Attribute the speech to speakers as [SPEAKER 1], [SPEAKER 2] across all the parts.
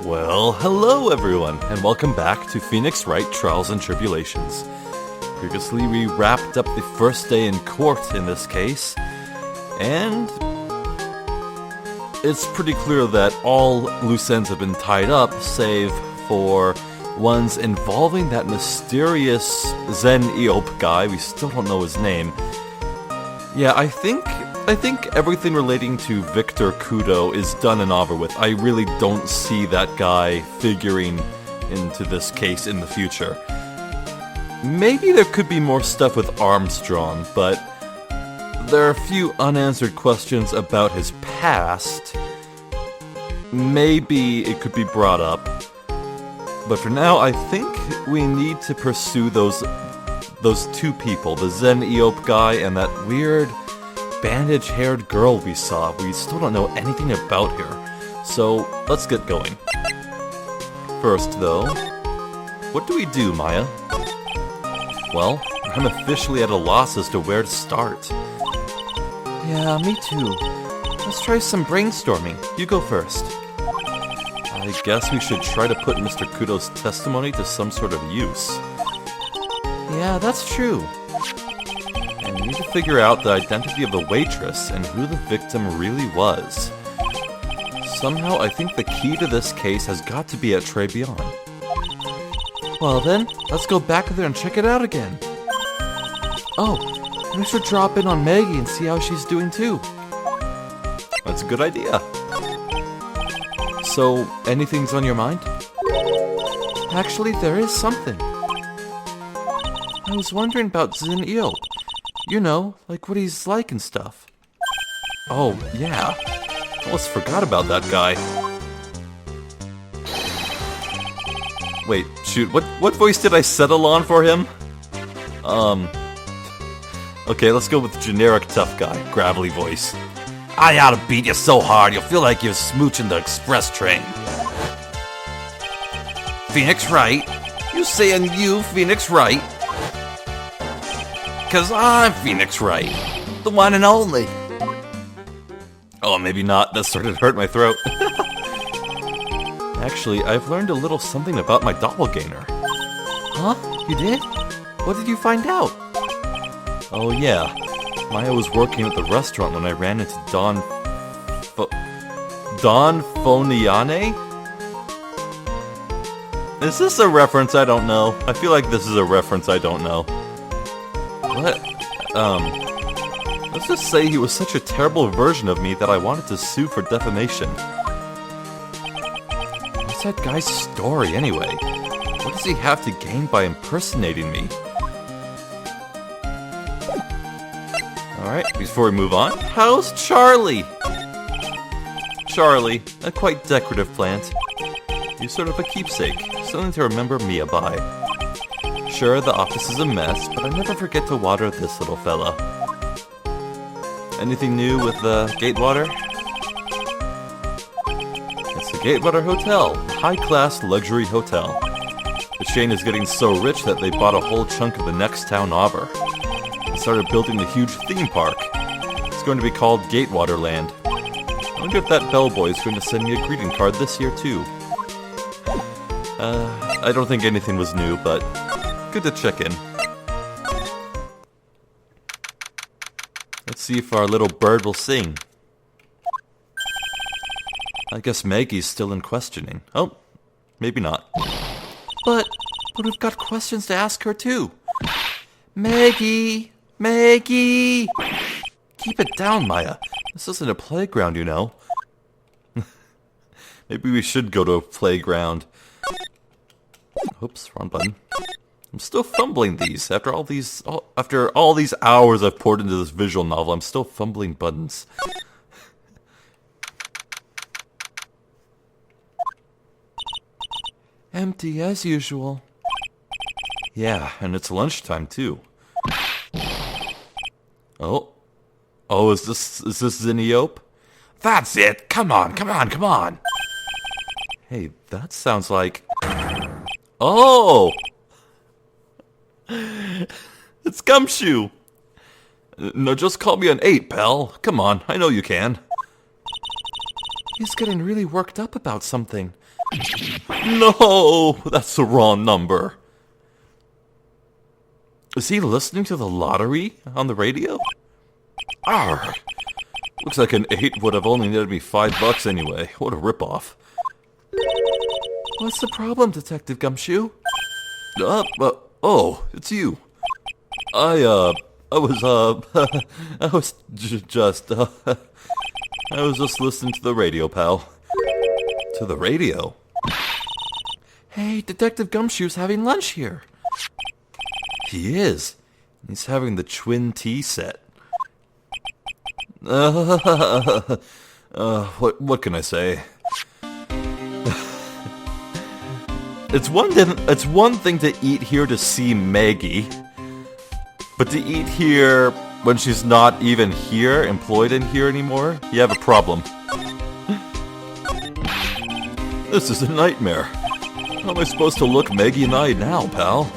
[SPEAKER 1] Well, hello everyone, and welcome back to Phoenix Wright Trials and Tribulations. Previously, we wrapped up the first day in court in this case, and it's pretty clear that all loose ends have been tied up, save for ones involving that mysterious Zen Eop guy. We still don't know his name. Yeah, I think everything relating to Victor Kudo is done and over with. I really don't see that guy figuring into this case in the future. Maybe there could be more stuff with Armstrong, but there are a few unanswered questions about his past. Maybe it could be brought up. But for now, I think we need to pursue those two people, the Zen Eop guy and that weird bandage-haired girl we saw. We still don't know anything about her, so let's get going. First, though, what do we do, Maya? Well, I'm officially at a loss as to where to start. Yeah, me too. Let's try some brainstorming. You go first. I guess we should try to put Mr. Kudo's testimony to some sort of use. Yeah, that's true. And we need to figure out the identity of the waitress and who the victim really was. Somehow, I think the key to this case has got to be at Trebion. Well then, let's go back there and check it out again. Oh, we should drop in on Maggie and see how she's doing too. That's a good idea. So, anything's on your mind? Actually, there is something. I was wondering about Zen Eop. You know, like what he's like and stuff. Oh, yeah. Almost forgot about that guy. Wait, shoot, what voice did I settle on for him? Okay, let's go with generic tough guy, gravelly voice. I ought to beat you so hard you'll feel like you're smooching the express train. Phoenix Wright? You saying you, Phoenix Wright? 'Cause I'm Phoenix Wright, the one and only. Oh, maybe not. That started to hurt my throat. Actually, I've learned a little something about my doppelganger. Huh? You did? What did you find out? Oh yeah, Maya was working at the restaurant when I ran into Don Foniane? Is this a reference I don't know? I feel like this is a reference I don't know. What? Let's just say he was such a terrible version of me that I wanted to sue for defamation. What's that guy's story, anyway? What does he have to gain by impersonating me? Alright, before we move on, how's Charlie? Charlie, a quite decorative plant. You're sort of a keepsake, something to remember Mia by. Sure, the office is a mess, but I never forget to water this little fella. Anything new with the Gatewater? It's the Gatewater Hotel, a high-class luxury hotel. The chain is getting so rich that they bought a whole chunk of the next town over. They started building a huge theme park. It's going to be called Gatewaterland. I wonder if that bellboy is going to send me a greeting card this year too. I don't think anything was new, but good to check in. Let's see if our little bird will sing. I guess Maggie's still in questioning. Oh, maybe not. But we've got questions to ask her too. Maggie! Maggie! Keep it down, Maya. This isn't a playground, you know. Maybe we should go to a playground. Oops, wrong button. I'm still fumbling these. After all these hours I've poured into this visual novel, I'm still fumbling buttons. Empty as usual. Yeah, and it's lunchtime too. Oh, is this Zen Eop? That's it. Come on. Hey, that sounds like. Oh. It's Gumshoe! No, just call me an 8, pal. Come on, I know you can. He's getting really worked up about something. No, that's the wrong number. Is he listening to the lottery on the radio? Arr! Looks like an 8 would have only netted me $5 anyway. What a ripoff. What's the problem, Detective Gumshoe? Oh, it's you. I was just listening to the radio, pal. To the radio? Hey, Detective Gumshoe's having lunch here. He is. He's having the twin tea set. What can I say? It's one thing to eat here to see Maggie, but to eat here when she's not even here, employed in here anymore, you have a problem. This is a nightmare. How am I supposed to look Maggie and I now, pal?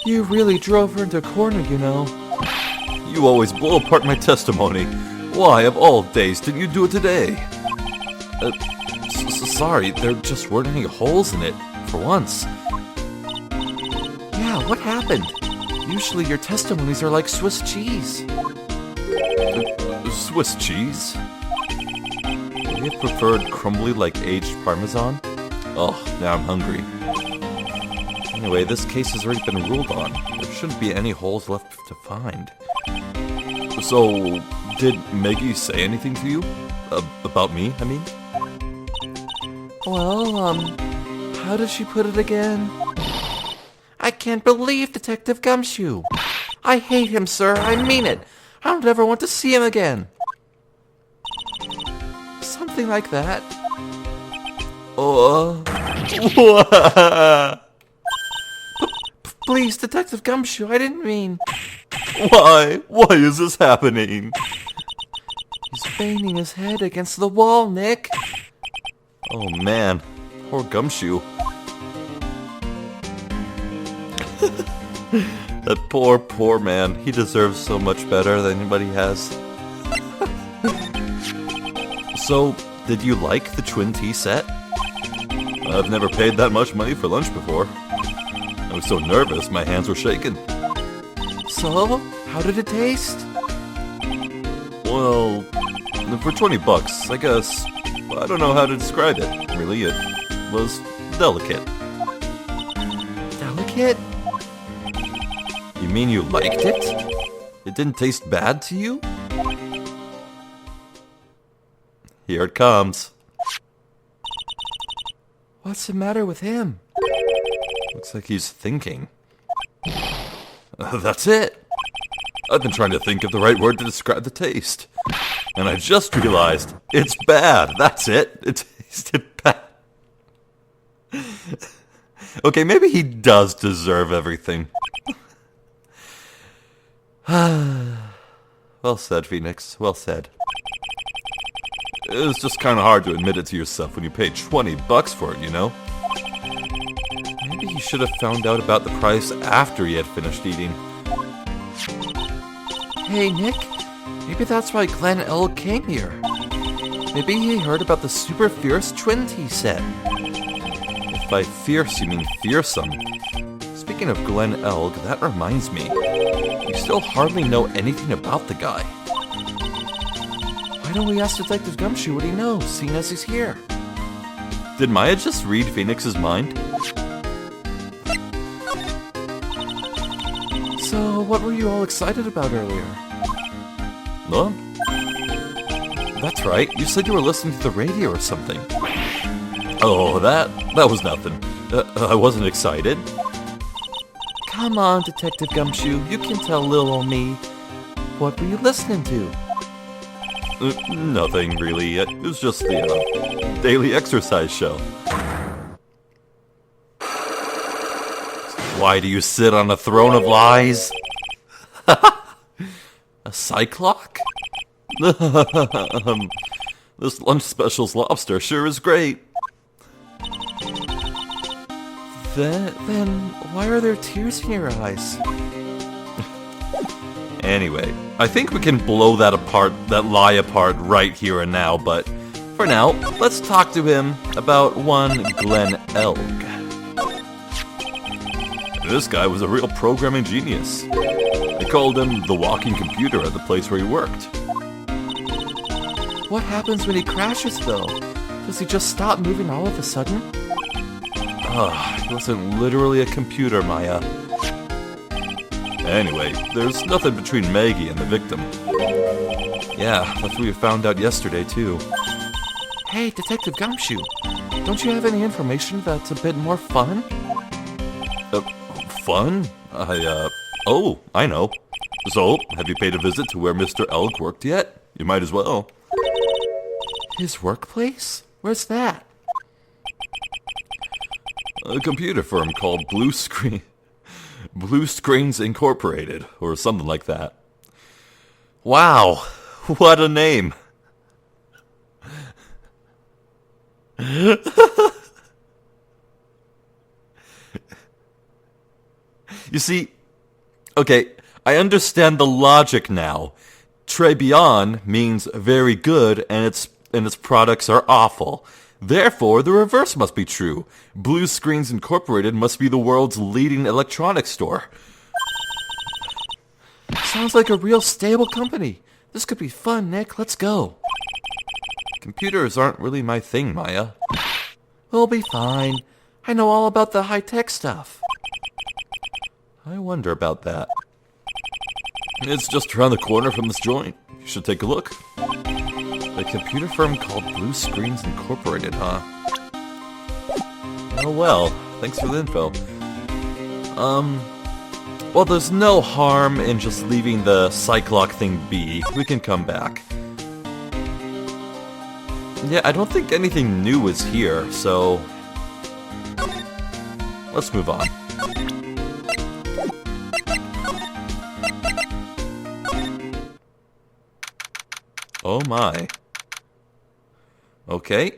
[SPEAKER 1] You really drove her into a corner, you know. You always blow apart my testimony. Why, of all days, didn't you do it today? Sorry, there just weren't any holes in it, for once. Yeah, what happened? Usually your testimonies are like Swiss cheese. Swiss cheese? Would you have preferred crumbly like aged Parmesan? Oh, now I'm hungry. Anyway, this case has already been ruled on. There shouldn't be any holes left to find. So, did Maggie say anything to you? About me, I mean? Well, how did she put it again? I can't believe Detective Gumshoe. I hate him, sir. I mean it. I don't ever want to see him again. Something like that. Please, Detective Gumshoe, I didn't mean... Why? Why is this happening? He's banging his head against the wall, Nick. Oh man, poor Gumshoe. That poor man. He deserves so much better than anybody has. So, did you like the twin tea set? I've never paid that much money for lunch before. I was so nervous, my hands were shaking. So, how did it taste? Well, for $20, I guess. I don't know how to describe it, really. It was delicate. Delicate? You mean you liked it? It didn't taste bad to you? Here it comes. What's the matter with him? Looks like he's thinking. That's it. I've been trying to think of the right word to describe the taste. And I just realized it's bad. That's it. It tasted bad. Okay, maybe he does deserve everything. Well said, Phoenix. Well said. It was just kind of hard to admit it to yourself when you paid $20 for it, you know? Maybe he should have found out about the price after he had finished eating. Hey, Nick. Maybe that's why Glenn L. came here. Maybe he heard about the super fierce twin tea set. If by fierce you mean fearsome. Speaking of Glenn Elg, that reminds me. You still hardly know anything about the guy. Why don't we ask Detective Gumshoe what he knows, seeing as he's here? Did Maya just read Phoenix's mind? So, what were you all excited about earlier? Huh? That's right, you said you were listening to the radio or something. Oh, that was nothing. I wasn't excited. Come on, Detective Gumshoe, you can tell little old me. What were you listening to? Nothing, really. It was just the daily exercise show. Why do you sit on a throne of lies? A cyclock? This lunch special's lobster sure is great. Then why are there tears in your eyes? Anyway, I think we can blow that lie apart right here and now, but For now, let's talk to him about one Glenn Elg. This guy was a real programming genius. They called him the walking computer at the place where he worked.
[SPEAKER 2] What happens when he crashes, though? Does he just stop moving all of a sudden?
[SPEAKER 1] He wasn't literally a computer, Maya. Anyway, there's nothing between Maggie and the victim. Yeah, that's what we found out yesterday, too.
[SPEAKER 2] Hey, Detective Gumshoe, don't you have any information that's a bit more fun?
[SPEAKER 1] Fun? Oh, I know. So, have you paid a visit to where Mr. Elk worked yet? You might as well.
[SPEAKER 2] His workplace? Where's that?
[SPEAKER 1] A computer firm called Blue Screens Incorporated, or something like that. Wow, what a name. You see, okay, I understand the logic now. Très bien means very good, and its products are awful. Therefore, the reverse must be true. Blue Screens Incorporated must be the world's leading electronics store.
[SPEAKER 2] Sounds like a real stable company. This could be fun, Nick. Let's go.
[SPEAKER 1] Computers aren't really my thing, Maya.
[SPEAKER 2] We'll be fine. I know all about the high-tech stuff.
[SPEAKER 1] I wonder about that. It's just around the corner from this joint. You should take a look. A computer firm called Blue Screens Incorporated, huh? Oh well, thanks for the info. Well, there's no harm in just leaving the Cyclock thing be. We can come back. Yeah, I don't think anything new is here, so... let's move on. Oh my. Okay.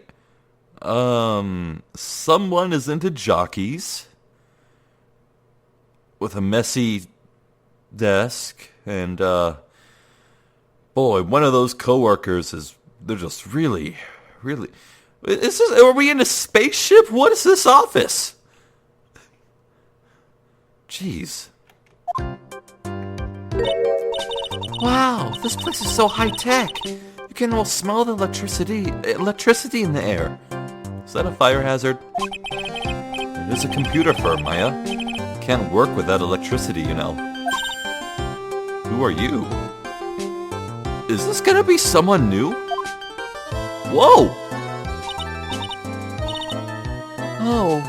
[SPEAKER 1] Someone is into jockeys with a messy desk, and boy, one of those coworkers they're just really are we in a spaceship? What is this office? Jeez.
[SPEAKER 2] Wow, this place is so high-tech. You can almost smell the electricity in the air.
[SPEAKER 1] Is that a fire hazard? It is a computer firm, Maya. Can't work without electricity, you know. Who are you? Is this gonna be someone new? Whoa!
[SPEAKER 2] Oh,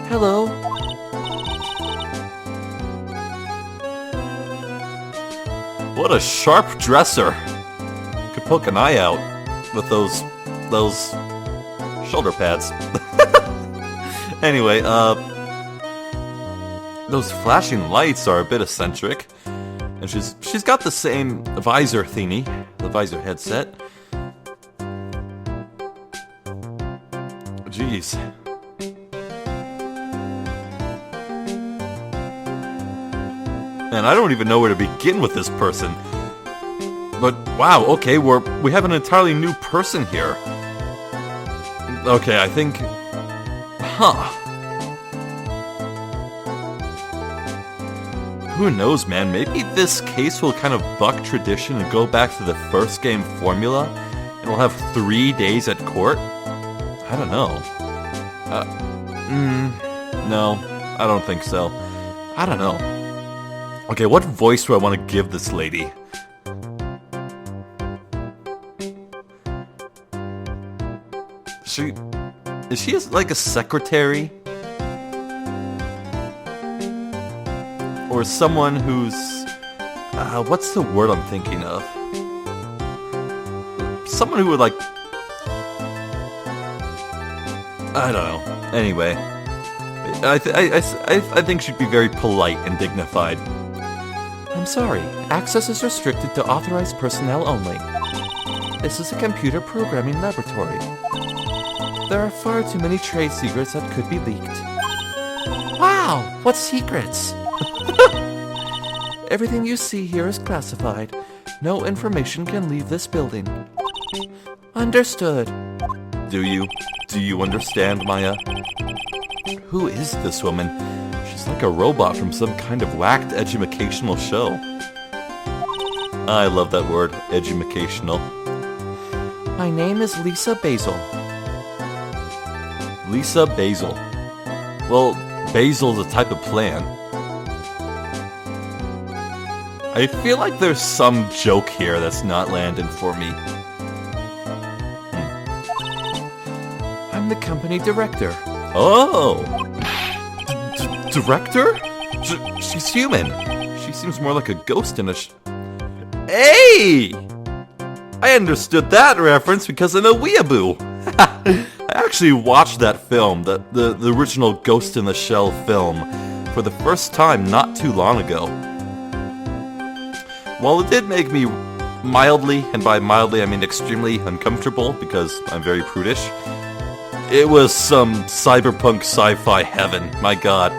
[SPEAKER 2] hello.
[SPEAKER 1] What a sharp dresser. Could poke an eye out with those shoulder pads. Anyway, those flashing lights are a bit eccentric. And she's got the same visor thingy, the visor headset. Jeez. And I don't even know where to begin with this person. But wow, okay, we have an entirely new person here. Okay, I think... Huh. Who knows, man? Maybe this case will kind of buck tradition and go back to the first game formula, and we'll have 3 days at court? I don't know. No, I don't think so. I don't know. Okay, what voice do I want to give this lady? Is she like a secretary? Or someone who's... what's the word I'm thinking of? Someone who would like... I don't know. Anyway. I think she'd be very polite and dignified.
[SPEAKER 2] I'm sorry. Access is restricted to authorized personnel only. This is a computer programming laboratory. There are far too many trade secrets that could be leaked. Wow! What secrets? Everything you see here is classified. No information can leave this building. Understood.
[SPEAKER 1] Do you? Do you understand, Maya? Who is this woman? She's like a robot from some kind of whacked educational show. I love that word, educational.
[SPEAKER 2] My name is Lisa Basil.
[SPEAKER 1] Lisa Basil. Well, basil's a type of plant. I feel like there's some joke here that's not landing for me.
[SPEAKER 2] I'm the company director.
[SPEAKER 1] Oh! Director? She's human. She seems more like a ghost in a Hey! I understood that reference because of a weeaboo. I actually watched that film, the original Ghost in the Shell film, for the first time not too long ago. While it did make me mildly, and by mildly I mean extremely uncomfortable because I'm very prudish, it was some cyberpunk sci-fi heaven, my god.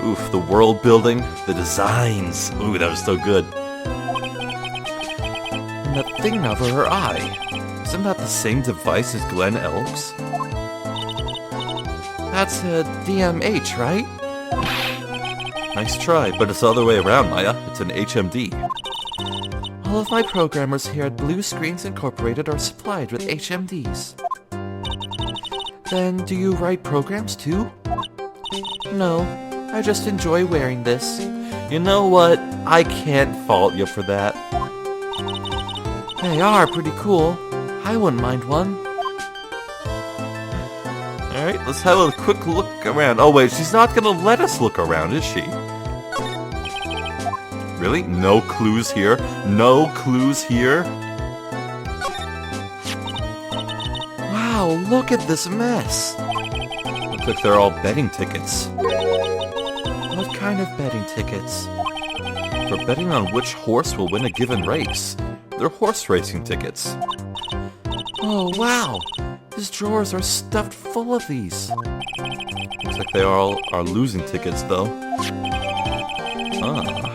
[SPEAKER 1] Oof, the world building, the designs, ooh, that was so good.
[SPEAKER 2] And that thing over her eye, isn't that the same device as Glenn Elks? That's a DMH, right?
[SPEAKER 1] Nice try, but it's the other way around, Maya. It's an HMD.
[SPEAKER 2] All of my programmers here at Blue Screens Incorporated are supplied with HMDs. Then, do you write programs too? No, I just enjoy wearing this.
[SPEAKER 1] You know what? I can't fault you for that.
[SPEAKER 2] They are pretty cool. I wouldn't mind one.
[SPEAKER 1] Alright, let's have a quick look around. Oh wait, she's not gonna let us look around, is she? Really? No clues here? No clues here?
[SPEAKER 2] Wow, look at this mess.
[SPEAKER 1] Looks like they're all betting tickets.
[SPEAKER 2] What kind of betting tickets?
[SPEAKER 1] For betting on which horse will win a given race. They're horse racing tickets.
[SPEAKER 2] Oh, wow. His drawers are stuffed full of these.
[SPEAKER 1] Looks like they all are losing tickets, though. Ah.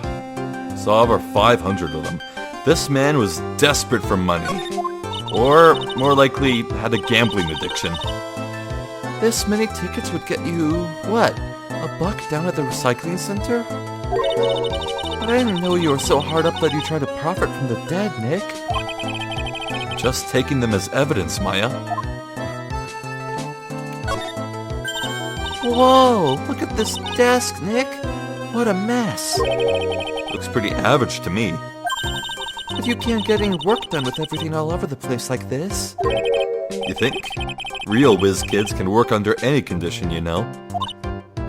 [SPEAKER 1] Saw over 500 of them. This man was desperate for money. Or, more likely, had a gambling addiction.
[SPEAKER 2] This many tickets would get you, what, $1 down at the recycling center? But I didn't know you were so hard up that you try to profit from the dead, Nick.
[SPEAKER 1] Just taking them as evidence, Maya.
[SPEAKER 2] Whoa, look at this desk, Nick. What a mess.
[SPEAKER 1] Looks pretty average to me.
[SPEAKER 2] But you can't get any work done with everything all over the place like this.
[SPEAKER 1] You think? Real whiz kids can work under any condition, you know.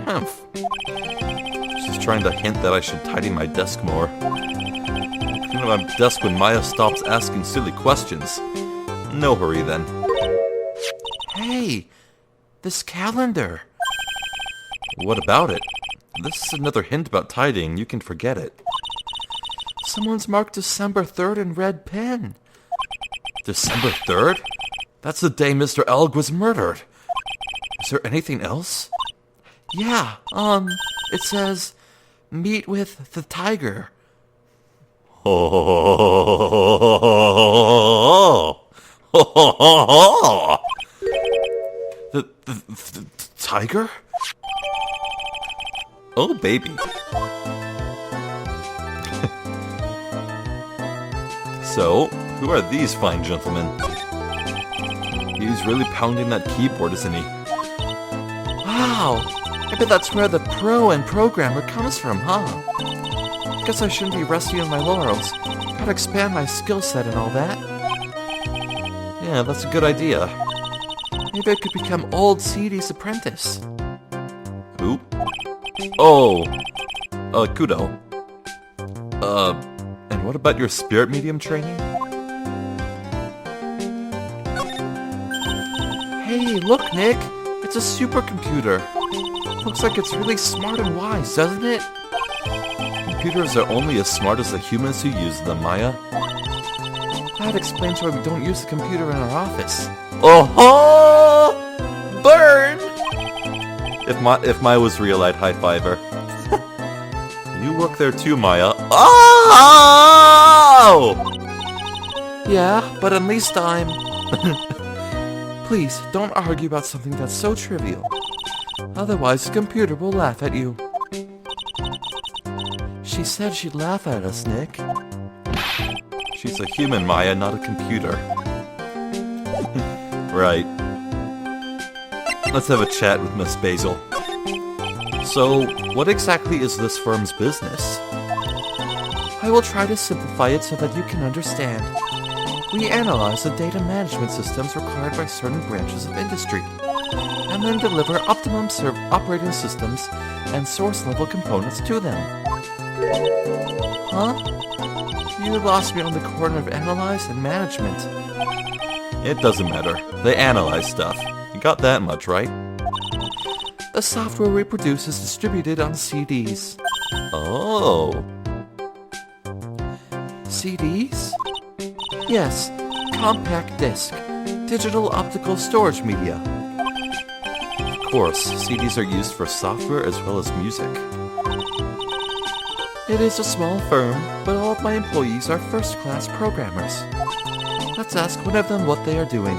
[SPEAKER 1] Humph. She's trying to hint that I should tidy my desk more. You know, my desk when Maya stops asking silly questions. No hurry then.
[SPEAKER 2] Hey, this calendar.
[SPEAKER 1] What about it? This is another hint about tidying. You can forget it.
[SPEAKER 2] Someone's marked December 3rd in red pen.
[SPEAKER 1] December 3rd? That's the day Mr. Elg was murdered. Is there anything else?
[SPEAKER 2] Yeah, it says, meet with the tiger.
[SPEAKER 1] The tiger? Oh, baby. So, who are these fine gentlemen? He's really pounding that keyboard, isn't he?
[SPEAKER 2] Wow, I bet that's where the pro and programmer comes from, huh? Guess I shouldn't be resting on my laurels. Gotta expand my skill set and all that.
[SPEAKER 1] Yeah, that's a good idea.
[SPEAKER 2] Maybe I could become old Seedy's apprentice.
[SPEAKER 1] Who? Oh, Kudo. And what about your spirit medium training?
[SPEAKER 2] Hey, look, Nick! It's a supercomputer. Looks like it's really smart and wise, doesn't it?
[SPEAKER 1] Computers are only as smart as the humans who use them, Maya.
[SPEAKER 2] That explains why we don't use the computer in our office.
[SPEAKER 1] Oh-ho! Burn! If Maya was real, I'd high-five her. You work there too, Maya. Oh!
[SPEAKER 2] Yeah, but at least I'm Please, don't argue about something that's so trivial. Otherwise, the computer will laugh at you. She said she'd laugh at us, Nick.
[SPEAKER 1] She's a human, Maya, not a computer. Right. Let's have a chat with Miss Basil. So, what exactly is this firm's business?
[SPEAKER 2] I will try to simplify it so that you can understand. We analyze the data management systems required by certain branches of industry, and then deliver optimum operating systems and source-level components to them. Huh? You lost me on the corner of analyze and management.
[SPEAKER 1] It doesn't matter. They analyze stuff. You got that much, right?
[SPEAKER 2] The software we produce is distributed on CDs.
[SPEAKER 1] Oh.
[SPEAKER 2] CDs? Yes, compact disc, digital optical storage media.
[SPEAKER 1] Of course, CDs are used for software as well as music.
[SPEAKER 2] It is a small firm, but all of my employees are first-class programmers. Let's ask one of them what they are doing.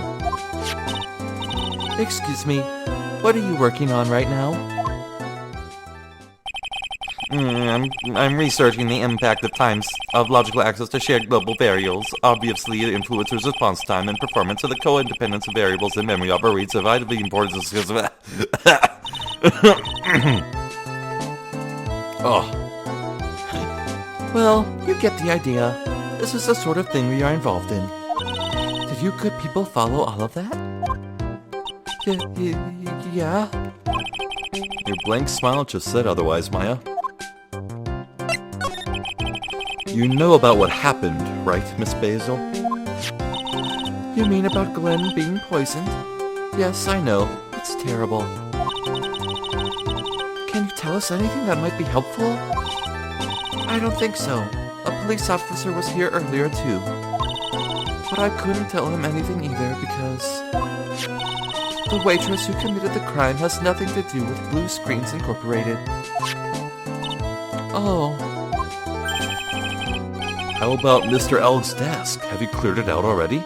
[SPEAKER 2] Excuse me, what are you working on right now?
[SPEAKER 1] I'm researching the impact of times of logical access to shared global variables. Obviously, it influences response time and performance of the co-independence of variables in memory operates of vitally important skills of Oh.
[SPEAKER 2] Well, you get the idea. This is the sort of thing we are involved in. Did you good people follow all of that? Yeah?
[SPEAKER 1] Your blank smile just said otherwise, Maya. You know about what happened, right, Miss Basil?
[SPEAKER 2] You mean about Glenn being poisoned? Yes, I know. It's terrible. Can you tell us anything that might be helpful? I don't think so. A police officer was here earlier, too. But I couldn't tell him anything either because the waitress who committed the crime has nothing to do with Blue Screens Incorporated. Oh.
[SPEAKER 1] How about Mr. Elg's desk? Have you cleared it out already?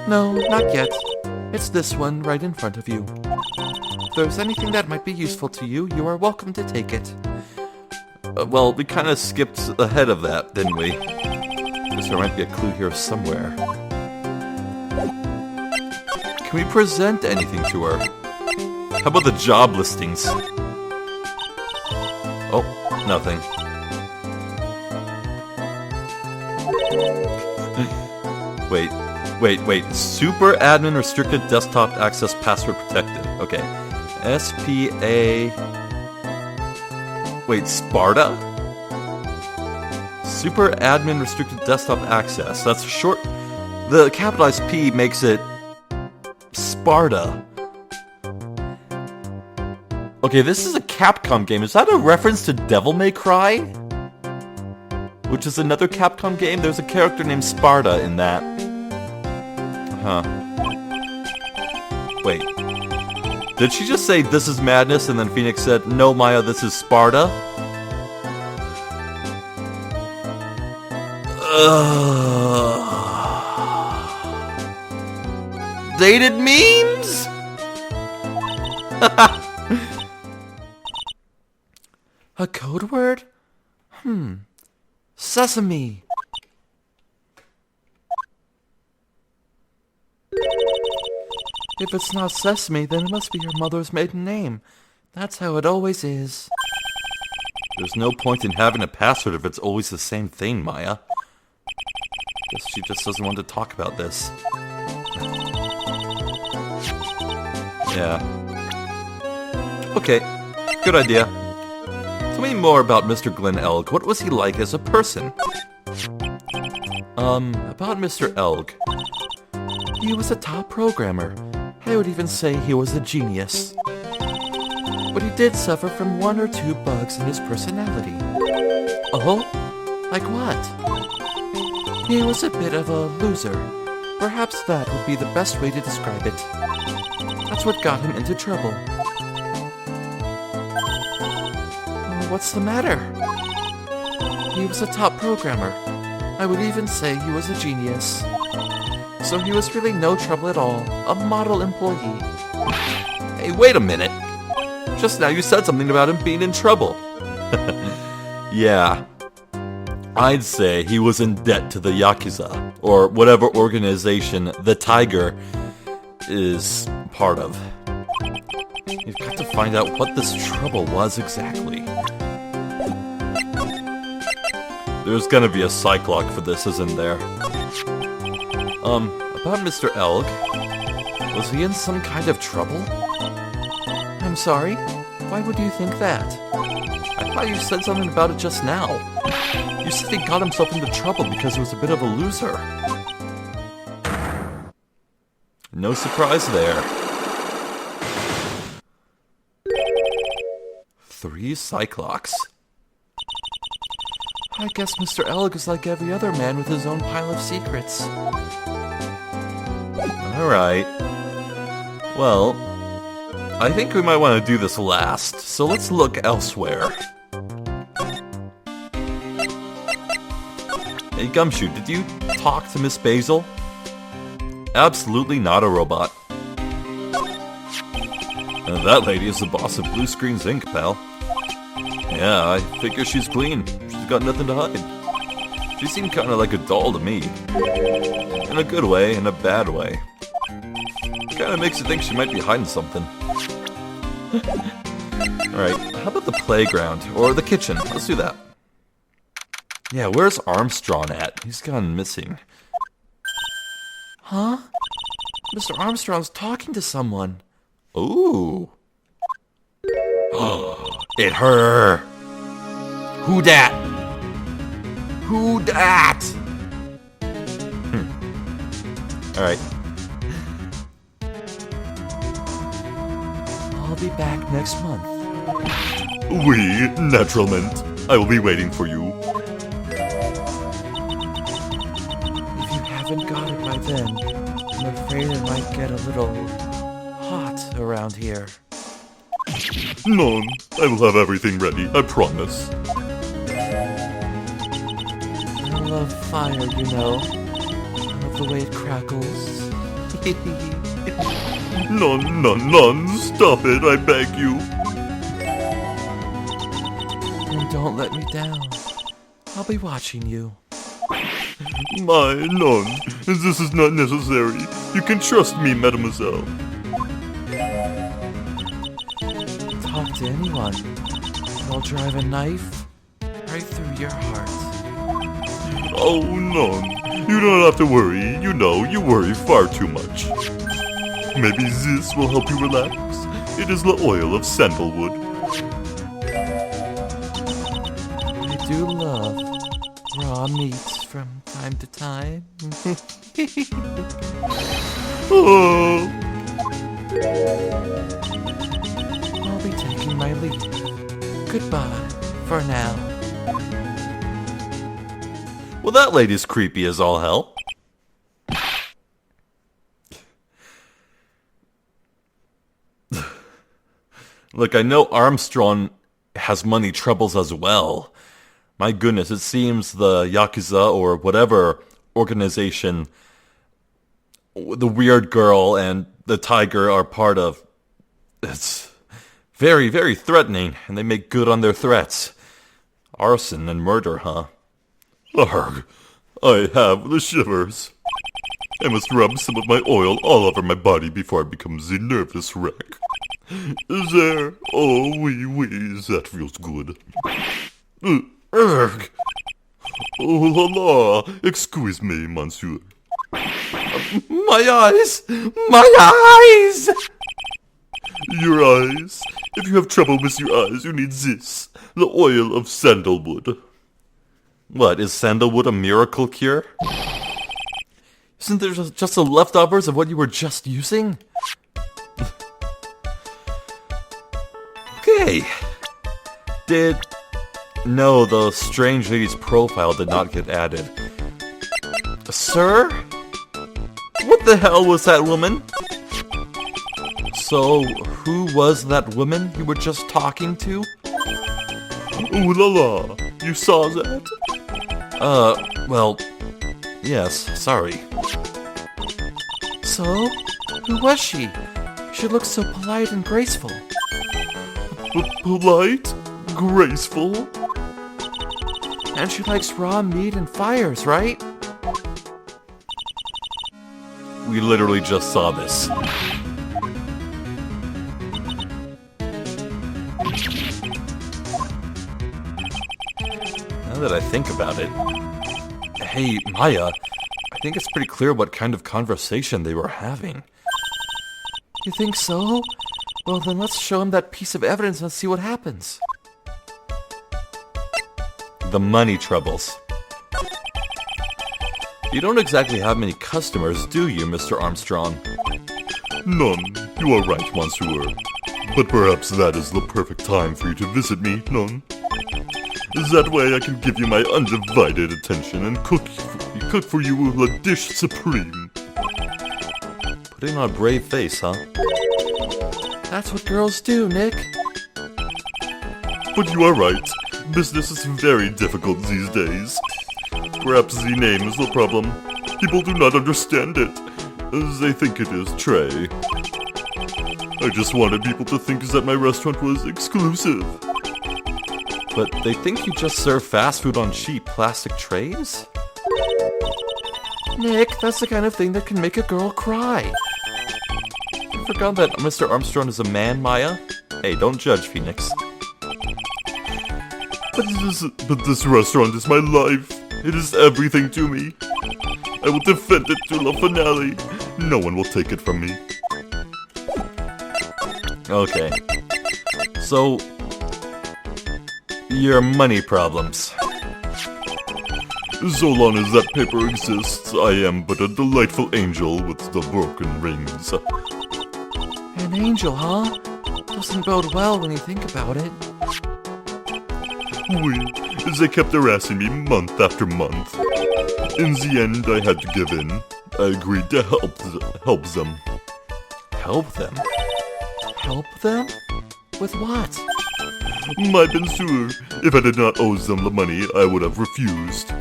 [SPEAKER 2] No, not yet. It's this one right in front of you. If there's anything that might be useful to you, you are welcome to take it.
[SPEAKER 1] Well, we kind of skipped ahead of that, didn't we? Guess there might be a clue here somewhere. Can we present anything to her? How about the job listings? Oh, nothing. Wait. Super admin restricted desktop access password protected. Okay. SPA... Wait, Sparta? Super admin restricted desktop access. That's short... The capitalized P makes it... Sparta. Okay, this is a Capcom game. Is that a reference to Devil May Cry? Which is another Capcom game? There's a character named Sparta in that. Huh. Wait. Did she just say, "This is madness," and then Phoenix said, "No, Maya, this is Sparta"? Dated memes?
[SPEAKER 2] A code word? Sesame. If it's not Sesame, then it must be your mother's maiden name. That's how it always is.
[SPEAKER 1] There's no point in having a password if it's always the same thing, Maya. Guess she just doesn't want to talk about this. Yeah. Okay, good idea. Tell me more about Mr. Glenn Elg. What was he like as a person?
[SPEAKER 2] About Mr. Elg. He was a top programmer. I would even say he was a genius. But he did suffer from one or two bugs in his personality. Oh? Like what? He was a bit of a loser. Perhaps that would be the best way to describe it. That's what got him into trouble. What's the matter? He was a top programmer. I would even say he was a genius. So he was really no trouble at all. A model employee.
[SPEAKER 1] Hey, wait a minute. Just now you said something about him being in trouble. Yeah. I'd say he was in debt to the Yakuza, or whatever organization the Tiger is part of. You've got to find out what this trouble was exactly. There's gonna be a cyclock for this, isn't there? About Mr. Elg. Was he in some kind of trouble?
[SPEAKER 2] I'm sorry? Why would you think that?
[SPEAKER 1] I thought you said something about it just now. You said he got himself into trouble because he was a bit of a loser. No surprise there. 3 cyclocks.
[SPEAKER 2] I guess Mr. Elg is like every other man with his own pile of secrets.
[SPEAKER 1] Alright. Well, I think we might want to do this last, so let's look elsewhere. Hey Gumshoe, did you talk to Miss Basil? Absolutely not a robot. And that lady is the boss of Blue Screens Inc., pal. Yeah, I figure she's clean. She's got nothing to hide. She seemed kinda like a doll to me. In a good way, in a bad way. Kinda makes you think she might be hiding something. Alright, how about the playground? Or the kitchen? Let's do that. Yeah, where's Armstrong at? He's gone missing.
[SPEAKER 2] Huh? Mr. Armstrong's talking to someone.
[SPEAKER 1] Ooh. It her. Who dat? Who dat? Alright.
[SPEAKER 2] I'll be back next month.
[SPEAKER 1] Oui, naturalmente. I will be waiting for you.
[SPEAKER 2] If you haven't got it by then, I'm afraid it might get a little hot around here.
[SPEAKER 1] None. I will have everything ready, I promise.
[SPEAKER 2] I love fire, you know. I love the way it crackles.
[SPEAKER 1] None. Stop it, I beg you.
[SPEAKER 2] And don't let me down. I'll be watching you.
[SPEAKER 1] My none. This is not necessary. You can trust me, mademoiselle.
[SPEAKER 2] Talk to anyone, and I'll drive a knife right through your heart.
[SPEAKER 1] Oh, none. You don't have to worry. You know, you worry far too much. Maybe this will help you relax. It is the oil of sandalwood.
[SPEAKER 2] I do love raw meats from time to time.
[SPEAKER 1] Oh.
[SPEAKER 2] I'll be taking my leave. Goodbye for now.
[SPEAKER 1] Well, that lady's creepy as all hell. Look, I know Armstrong has money troubles as well. My goodness, it seems the Yakuza or whatever organization the weird girl and the tiger are part of, it's very, very threatening, and they make good on their threats. Arson and murder, huh? Arg, I have the shivers. I must rub some of my oil all over my body before I become the nervous wreck. There, oh, wee, that feels good. Urgh. Oh la la, excuse me, monsieur. My eyes! My eyes! Your eyes? If you have trouble with your eyes, you need this. The oil of sandalwood. What, is sandalwood a miracle cure? Isn't there just the leftovers of what you were just using? Okay. No, the strange lady's profile did not get added. Sir? What the hell was that woman? So, who was that woman you were just talking to? Ooh la la, you saw that? Well, yes, sorry.
[SPEAKER 2] so? Who was she? She looked so polite and graceful.
[SPEAKER 1] Polite? Graceful?
[SPEAKER 2] And she likes raw meat and fires, right?
[SPEAKER 1] We literally just saw this. Now that I think about it... Hey, Maya, I think it's pretty clear what kind of conversation they were having.
[SPEAKER 2] You think so? Well, then let's show him that piece of evidence and see what happens.
[SPEAKER 1] The money troubles. You don't exactly have many customers, do you, Mr. Armstrong?
[SPEAKER 3] None. You are right, Monsieur. But perhaps that is the perfect time for you to visit me, none? That way I can give you my undivided attention and cook for you a dish supreme.
[SPEAKER 1] Putting on a brave face, huh?
[SPEAKER 2] That's what girls do, Nick.
[SPEAKER 3] But you are right. Business is very difficult these days. Perhaps the name is the problem. People do not understand it. They think it is Trey. I just wanted people to think that my restaurant was exclusive.
[SPEAKER 1] But they think you just serve fast food on cheap plastic trays?
[SPEAKER 2] Nick, that's the kind of thing that can make a girl cry.
[SPEAKER 1] You forgot that Mr. Armstrong is a man, Maya? Hey, don't judge, Phoenix.
[SPEAKER 3] But this restaurant is my life. It is everything to me. I will defend it to the finale. No one will take it from me.
[SPEAKER 1] Okay. So, your money problems.
[SPEAKER 3] So long as that paper exists, I am but a delightful angel with the broken rings.
[SPEAKER 2] An angel, huh? Doesn't bode well when you think about it.
[SPEAKER 3] They kept harassing me month after month. In the end, I had to give in. I agreed to help them.
[SPEAKER 1] Help them?
[SPEAKER 2] Help them? With what?
[SPEAKER 3] My Bensur. If I did not owe them the money, I would have refused.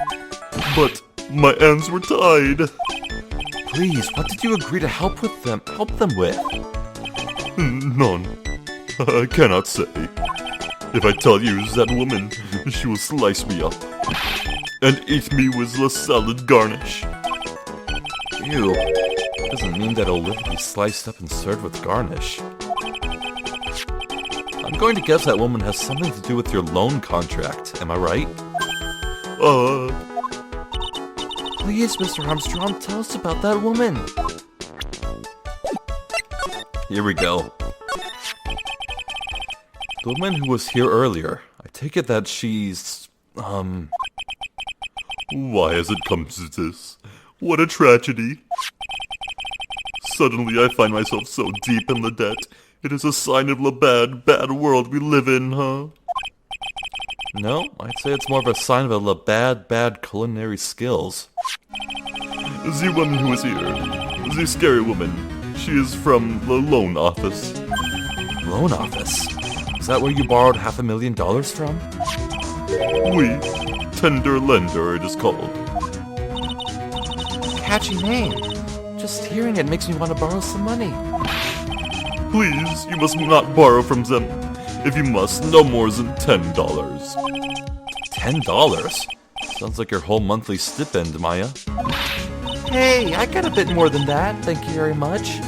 [SPEAKER 3] But my hands were tied.
[SPEAKER 1] Please, what did you agree to help them with?
[SPEAKER 3] None. I cannot say. If I tell you that woman, she will slice me up and eat me with the salad garnish.
[SPEAKER 1] Ew. Doesn't mean that it'll live to be sliced up and served with garnish. I'm going to guess that woman has something to do with your loan contract, am I right?
[SPEAKER 2] Please, Mr. Armstrong, tell us about that woman.
[SPEAKER 1] Here we go. The woman who was here earlier, I take it that she's,
[SPEAKER 3] Why has it come to this? What a tragedy. Suddenly I find myself so deep in the debt. It is a sign of the bad, bad world we live in, huh?
[SPEAKER 1] No, I'd say it's more of a sign of a bad culinary skills.
[SPEAKER 3] The woman who is here, the scary woman, she is from the loan office.
[SPEAKER 1] Loan office? Is that where you borrowed $500,000 from?
[SPEAKER 3] Oui, tender lender it is called.
[SPEAKER 2] Catchy name. Just hearing it makes me want to borrow some money.
[SPEAKER 3] Please, you must not borrow from them. If you must, no more than $10.
[SPEAKER 1] $10? Sounds like your whole monthly stipend, Maya.
[SPEAKER 2] Hey, I got a bit more than that, thank you very much.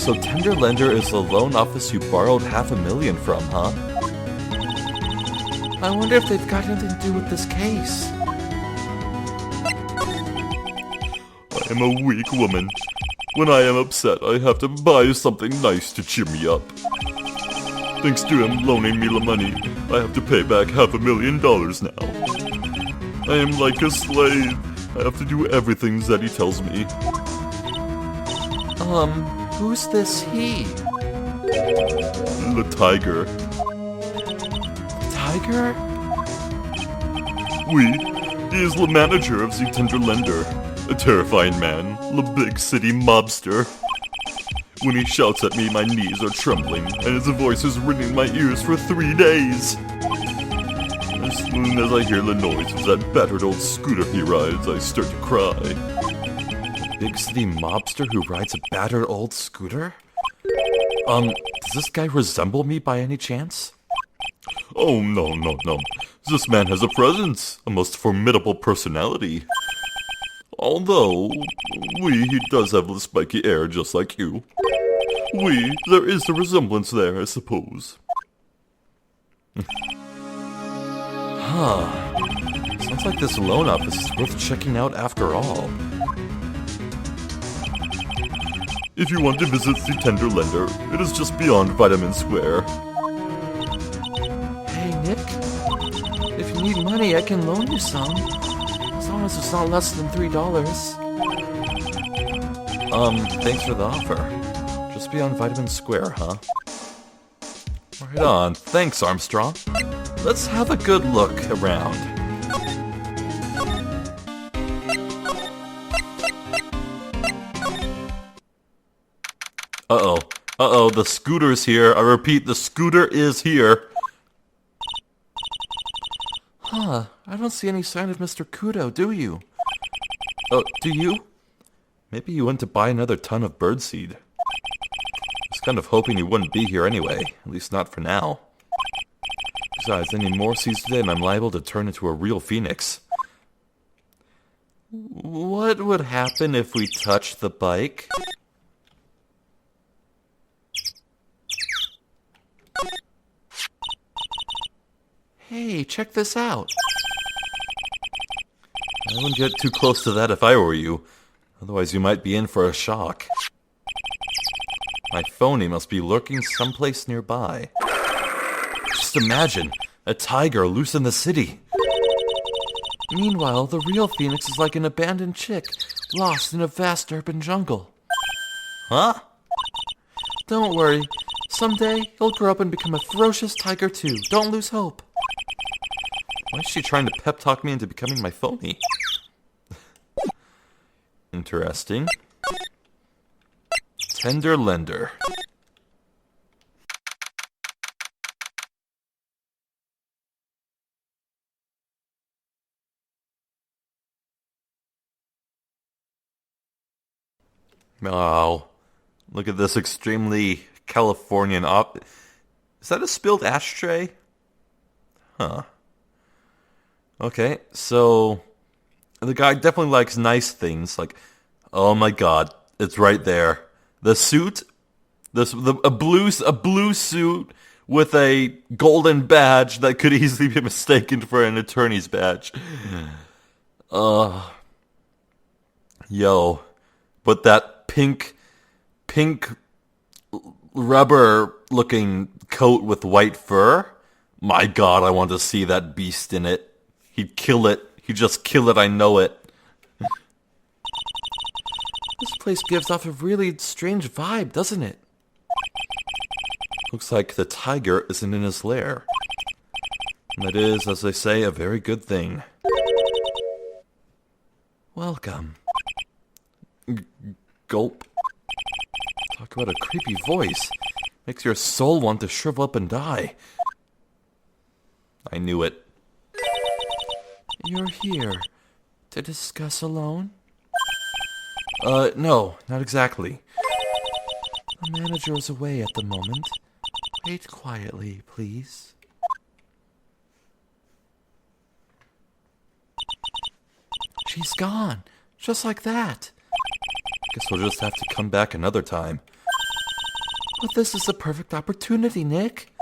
[SPEAKER 1] So Tender Lender is the loan office you borrowed $500,000 from, huh?
[SPEAKER 2] I wonder if they've got anything to do with this case.
[SPEAKER 3] I am a weak woman. When I am upset, I have to buy something nice to cheer me up. Thanks to him loaning me the money, I have to pay back $500,000 now. I am like a slave. I have to do everything that he tells me.
[SPEAKER 2] Who's this he?
[SPEAKER 3] The tiger.
[SPEAKER 2] Tiger?
[SPEAKER 3] Oui, he is the manager of the Tender Lender. A terrifying man, the big city mobster. When he shouts at me, my knees are trembling, and his voice is ringing in my ears for 3 days. As soon as I hear the noise of that battered old scooter he rides, I start to cry.
[SPEAKER 1] big city mobster who rides a battered old scooter? Does this guy resemble me by any chance?
[SPEAKER 3] Oh, no. This man has a presence, a most formidable personality. Although, he does have the spiky air just like you. There is a resemblance there, I suppose.
[SPEAKER 1] Sounds like this loan office is worth checking out after all.
[SPEAKER 3] If you want to visit the tender lender, it is just beyond Vitamin Square.
[SPEAKER 2] Hey, Nick. If you need money, I can loan you some. As long as it's not less than $3.
[SPEAKER 1] Thanks for the offer. Just beyond Vitamin Square, huh? Right on. Thanks, Armstrong. Let's have a good look around. Uh-oh, the scooter's here. I repeat, the scooter is here.
[SPEAKER 2] I don't see any sign of Mr. Kudo, do you?
[SPEAKER 1] Oh, do you? Maybe you went to buy another ton of birdseed. I was kind of hoping you wouldn't be here anyway, at least not for now. Besides, any more seeds today and I'm liable to turn into a real phoenix. What would happen if we touched the bike?
[SPEAKER 2] Hey, check this out.
[SPEAKER 1] I wouldn't get too close to that if I were you. Otherwise you might be in for a shock. My phony must be lurking someplace nearby. Just imagine, a tiger loose in the city.
[SPEAKER 2] Meanwhile, the real Phoenix is like an abandoned chick, lost in a vast urban jungle.
[SPEAKER 1] Huh?
[SPEAKER 2] Don't worry. Someday, he'll grow up and become a ferocious tiger too. Don't lose hope.
[SPEAKER 1] Why is she trying to pep talk me into becoming my phony? Interesting. Tender lender. Oh, look at this extremely Californian Is that a spilled ashtray? Huh. Okay, so the guy definitely likes nice things. Like, oh my god, it's right there. The suit, a blue suit with a golden badge that could easily be mistaken for an attorney's badge. Yo, but that pink rubber-looking coat with white fur. My god, I want to see that beast in it. He'd kill it. He'd just kill it, I know it.
[SPEAKER 2] This place gives off a really strange vibe, doesn't it?
[SPEAKER 1] Looks like the tiger isn't in his lair. And that is, as they say, a very good thing.
[SPEAKER 2] Welcome.
[SPEAKER 1] Gulp. Talk about a creepy voice. Makes your soul want to shrivel up and die. I knew it.
[SPEAKER 2] You're here to discuss a loan?
[SPEAKER 1] No, not exactly.
[SPEAKER 2] The manager is away at the moment. Wait quietly, please. She's gone, just like that.
[SPEAKER 1] Guess we'll just have to come back another time.
[SPEAKER 2] But this is the perfect opportunity, Nick.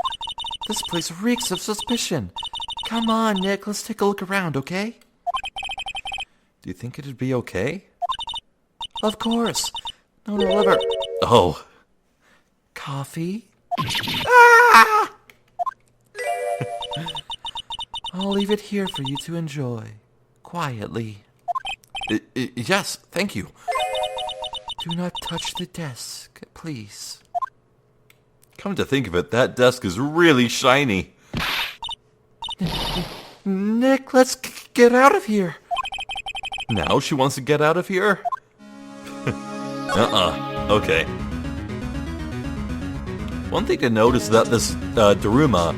[SPEAKER 2] This place reeks of suspicion. Come on, Nick, let's take a look around, okay?
[SPEAKER 1] Do you think it'd be okay?
[SPEAKER 2] Of course. No, liver.
[SPEAKER 1] Oh.
[SPEAKER 2] Coffee? Ah! I'll leave it here for you to enjoy. Quietly.
[SPEAKER 1] Yes, thank you.
[SPEAKER 2] Do not touch the desk, please.
[SPEAKER 1] Come to think of it, that desk is really shiny.
[SPEAKER 2] Nick, let's get out of here.
[SPEAKER 1] Now she wants to get out of here? Okay. One thing to note is that this Daruma,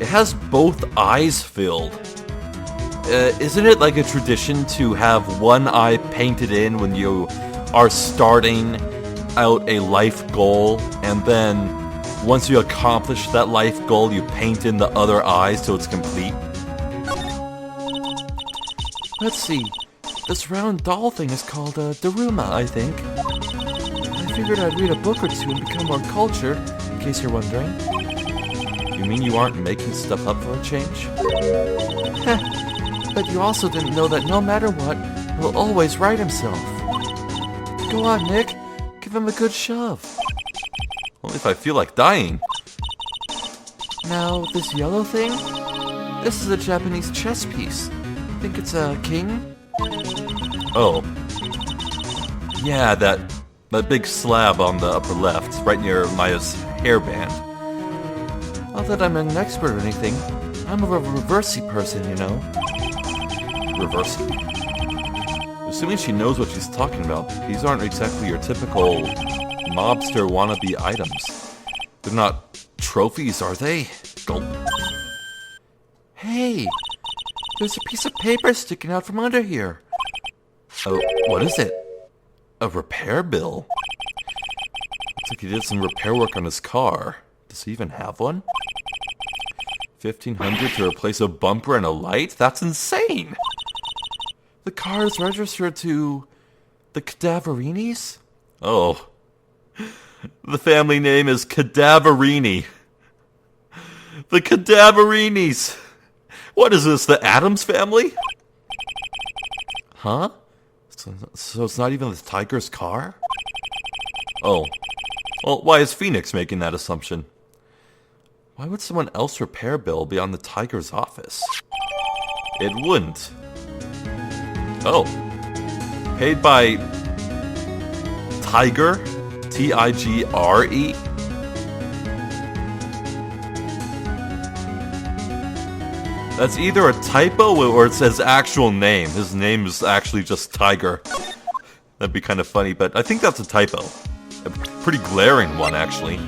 [SPEAKER 1] it has both eyes filled. Isn't it like a tradition to have one eye painted in when you are starting out a life goal, and then once you accomplish that life goal, you paint in the other eyes till it's complete?
[SPEAKER 2] Let's see. This round doll thing is called Daruma, I think. I figured I'd read a book or two and become more cultured, in case you're wondering.
[SPEAKER 1] You mean you aren't making stuff up for a change?
[SPEAKER 2] But you also didn't know that no matter what, he'll always right himself. Go on, Nick. Give him a good shove.
[SPEAKER 1] Only if I feel like dying.
[SPEAKER 2] Now, this yellow thing? This is a Japanese chess piece. Think it's a king?
[SPEAKER 1] Oh. Yeah, that big slab on the upper left, right near Maya's hairband.
[SPEAKER 2] Not that I'm an expert or anything. I'm a reversey person, you know.
[SPEAKER 1] Reversal? Assuming she knows what she's talking about, these aren't exactly your typical mobster wannabe items. They're not trophies, are they? Gulp.
[SPEAKER 2] Hey! There's a piece of paper sticking out from under here.
[SPEAKER 1] Oh, what is it? A repair bill? Looks like he did some repair work on his car. Does he even have one? 1,500 to replace a bumper and a light? That's insane!
[SPEAKER 2] The car is registered to the Cadaverinis?
[SPEAKER 1] Oh. The family name is Cadaverini. The Cadaverinis! What is this, the Addams family? Huh? So it's not even the Tiger's car? Oh. Well, why is Phoenix making that assumption? Why would someone else repair bill be on the Tiger's office? It wouldn't. Oh. Paid by Tiger? Tigre? That's either a typo or it says actual name. His name is actually just Tiger. That'd be kind of funny, but I think that's a typo. A pretty glaring one, actually.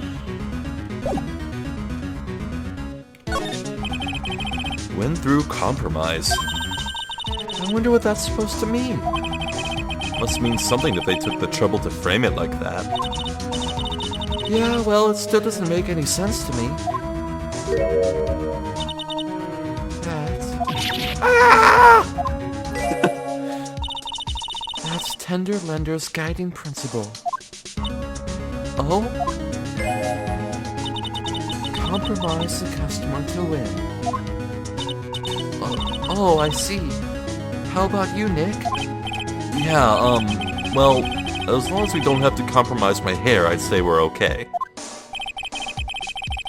[SPEAKER 1] Win through compromise.
[SPEAKER 2] I wonder what that's supposed to mean.
[SPEAKER 1] Must mean something if they took the trouble to frame it like that.
[SPEAKER 2] Yeah, well, it still doesn't make any sense to me. That's Tender Lender's guiding principle. Oh? Compromise the customer to win. Oh, I see. How about you, Nick?
[SPEAKER 1] Yeah, well, as long as we don't have to compromise my hair, I'd say we're okay.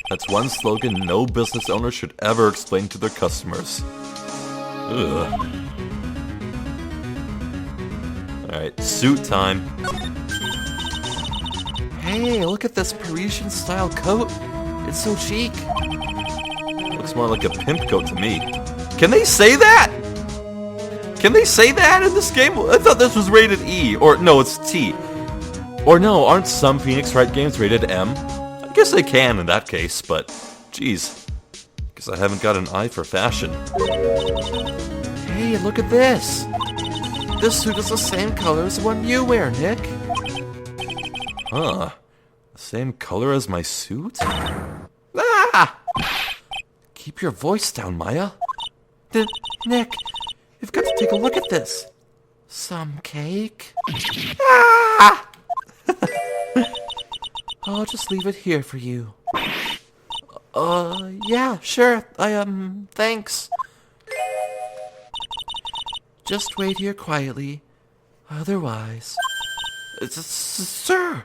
[SPEAKER 1] That's one slogan no business owner should ever explain to their customers. Ugh. Alright, suit time.
[SPEAKER 2] Hey, look at this Parisian-style coat. It's so chic.
[SPEAKER 1] Looks more like a pimp coat to me. Can they say that? Can they say that in this game? I thought this was rated E. Or, no, it's T. Or no, aren't some Phoenix Wright games rated M? I guess they can in that case, but, geez. Guess I haven't got an eye for fashion.
[SPEAKER 2] Hey, look at this. This suit is the same color as the one you wear, Nick.
[SPEAKER 1] Huh. The same color as my suit? Ah!
[SPEAKER 2] Keep your voice down, Maya. Nick, you've got to take a look at this. Some cake? Ah! I'll just leave it here for you. Yeah, sure. Thanks. Just wait here quietly. Otherwise... Sir!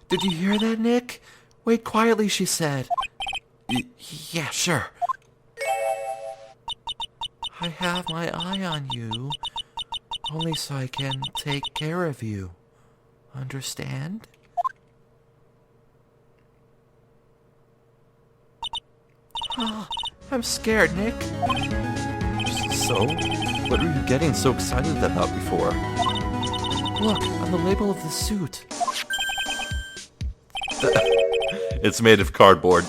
[SPEAKER 2] Did you hear that, Nick? Wait quietly, she said. Yeah, sure. I have my eye on you, only so I can take care of you. Understand? Oh, I'm scared, Nick.
[SPEAKER 1] So? What were you getting so excited about before?
[SPEAKER 2] Look, on the label of the suit.
[SPEAKER 1] It's made of cardboard.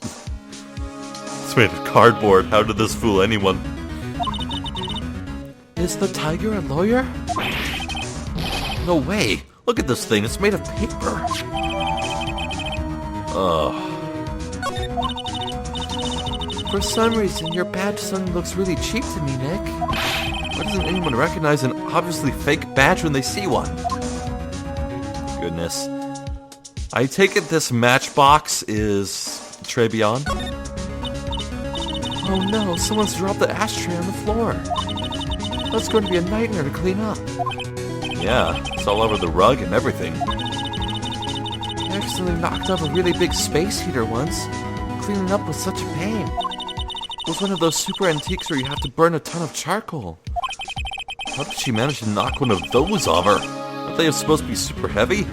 [SPEAKER 1] It's made of cardboard. How did this fool anyone?
[SPEAKER 2] Is the tiger a lawyer?
[SPEAKER 1] No way! Look at this thing, it's made of paper! Ugh.
[SPEAKER 2] For some reason, your badge suddenly looks really cheap to me, Nick.
[SPEAKER 1] Why doesn't anyone recognize an obviously fake badge when they see one? Goodness. I take it this matchbox is Trebion?
[SPEAKER 2] Oh no, someone's dropped the ashtray on the floor. That's going to be a nightmare to clean up.
[SPEAKER 1] Yeah, it's all over the rug and everything.
[SPEAKER 2] I accidentally knocked off a really big space heater once. Cleaning up was such a pain. It was one of those super antiques where you have to burn a ton of charcoal.
[SPEAKER 1] How did she manage to knock one of those over? Aren't they supposed to be super heavy?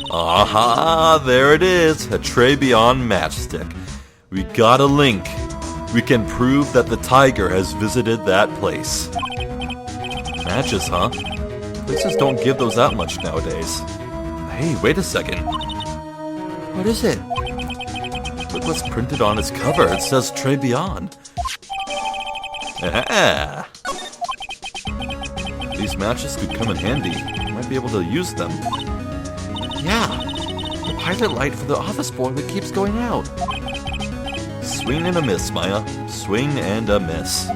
[SPEAKER 1] Aha! There it is! A Trebion matchstick. We got a link. We can prove that the tiger has visited that place. Matches, huh? Places don't give those out much nowadays. Hey, wait a second.
[SPEAKER 2] What is it?
[SPEAKER 1] Look what's printed on its cover. It says Trebion. Ah! These matches could come in handy. You might be able to use them.
[SPEAKER 2] Yeah, the pilot light for the office boiler keeps going out.
[SPEAKER 1] Swing and a miss, Maya. Swing and a miss.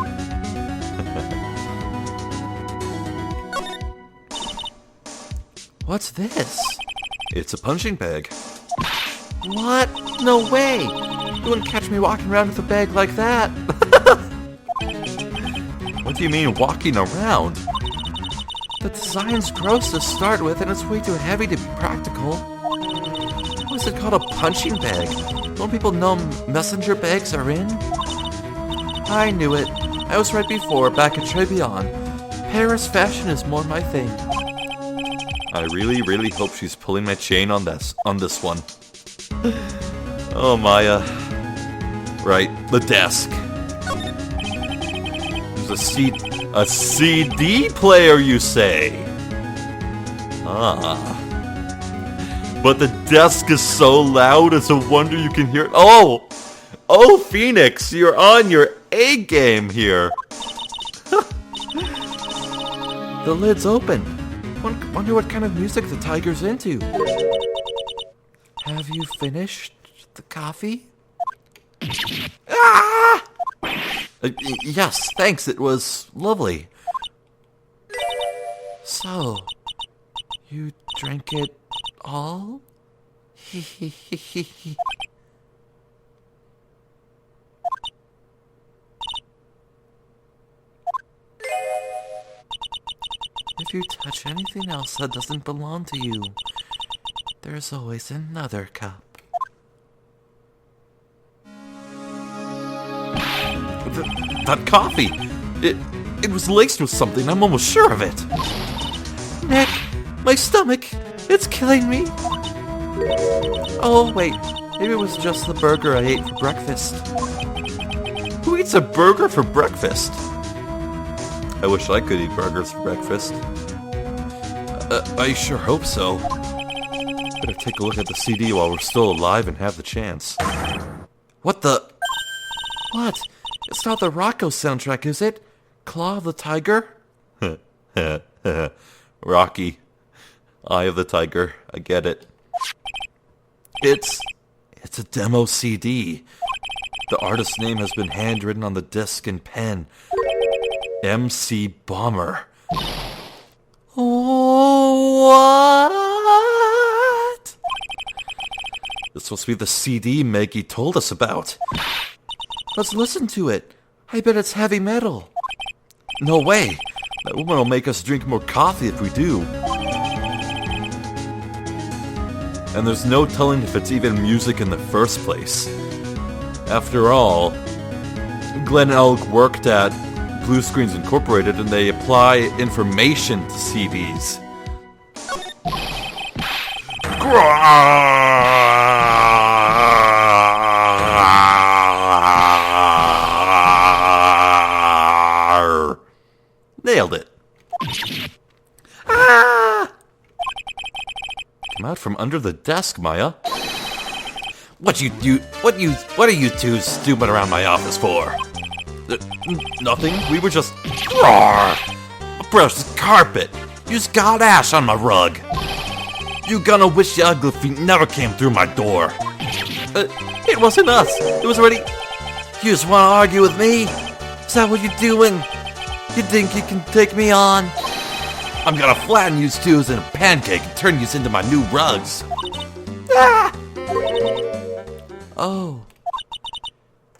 [SPEAKER 2] What's this?
[SPEAKER 1] It's a punching bag.
[SPEAKER 2] What? No way! You wouldn't catch me walking around with a bag like that.
[SPEAKER 1] What do you mean walking around?
[SPEAKER 2] The design's gross to start with, and it's way too heavy to be practical. Why is it called a punching bag? Don't people know messenger bags are in? I knew it. I was right before, back at Trebion. Paris fashion is more my thing.
[SPEAKER 1] I really, really hope she's pulling my chain on this one. Oh, Maya. Right, the desk. There's a CD player, you say? Ah. But the desk is so loud, it's a wonder you can hear it. Oh! Oh, Phoenix, you're on your A game here.
[SPEAKER 2] The lid's open. Wonder what kind of music the tiger's into. Have you finished the coffee?
[SPEAKER 1] Ah! Yes, thanks, it was lovely.
[SPEAKER 2] So, you drank it all? If you touch anything else that doesn't belong to you, there's always another cup.
[SPEAKER 1] That coffee, it was laced with something, I'm almost sure of it.
[SPEAKER 2] Nick, my stomach, it's killing me. Oh, wait, maybe it was just the burger I ate for breakfast.
[SPEAKER 1] Who eats a burger for breakfast? I wish I could eat burgers for breakfast. I sure hope so. Better take a look at the CD while we're still alive and have the chance. What the?
[SPEAKER 2] What? It's not the Rocco soundtrack, is it? Claw of the Tiger?
[SPEAKER 1] Rocky. Eye of the Tiger. I get it. It's a demo CD. The artist's name has been handwritten on the disc in pen. MC Bomber.
[SPEAKER 2] What?
[SPEAKER 1] This must be the CD Maggie told us about.
[SPEAKER 2] Let's listen to it. I bet it's heavy metal.
[SPEAKER 1] No way. That woman will make us drink more coffee if we do. And there's no telling if it's even music in the first place. After all, Glenn Elk worked at Blue Screens Incorporated and they apply information to CDs. Nailed it. Ah! Come out from under the desk, Maya. What are you two stupid around my office for? Nothing. We were just brush the carpet. You got ash on my rug. You gonna wish your ugly feet never came through my door. It wasn't us. It was already... You just wanna argue with me? Is that what you're doing? You think you can take me on? I'm gonna flatten you twos in a pancake and turn you into my new rugs. Ah!
[SPEAKER 2] Oh.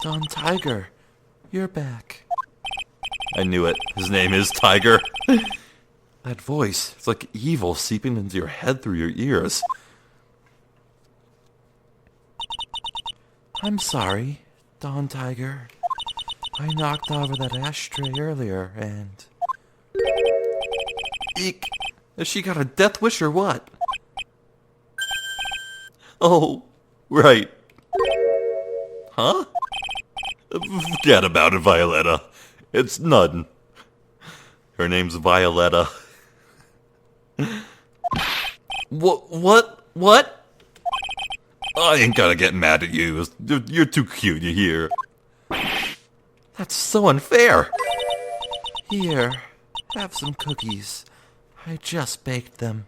[SPEAKER 2] Don Tiger, you're back.
[SPEAKER 1] I knew it. His name is Tiger. That voice, it's like evil seeping into your head through your ears.
[SPEAKER 2] I'm sorry, Don Tiger. I knocked over that ashtray earlier and...
[SPEAKER 1] Eek! Has she got a death wish or what? Oh, right. Huh? Forget about it, Violetta. It's none. Her name's Violetta. What? I ain't gonna get mad at you. You're too cute, you hear? That's so unfair.
[SPEAKER 2] Here, have some cookies. I just baked them.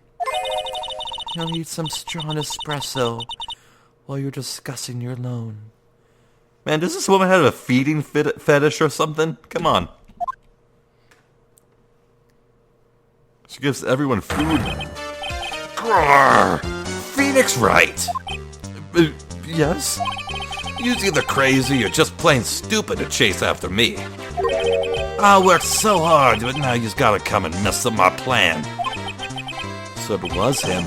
[SPEAKER 2] You'll need some strong espresso while you're discussing your loan.
[SPEAKER 1] Man, does this woman have a feeding fetish or something? Come on. She gives everyone food. Grrr! Phoenix Wright! Yes? You're either crazy or just plain stupid to chase after me. I worked so hard, but now you just gotta come and mess up my plan. So it was him.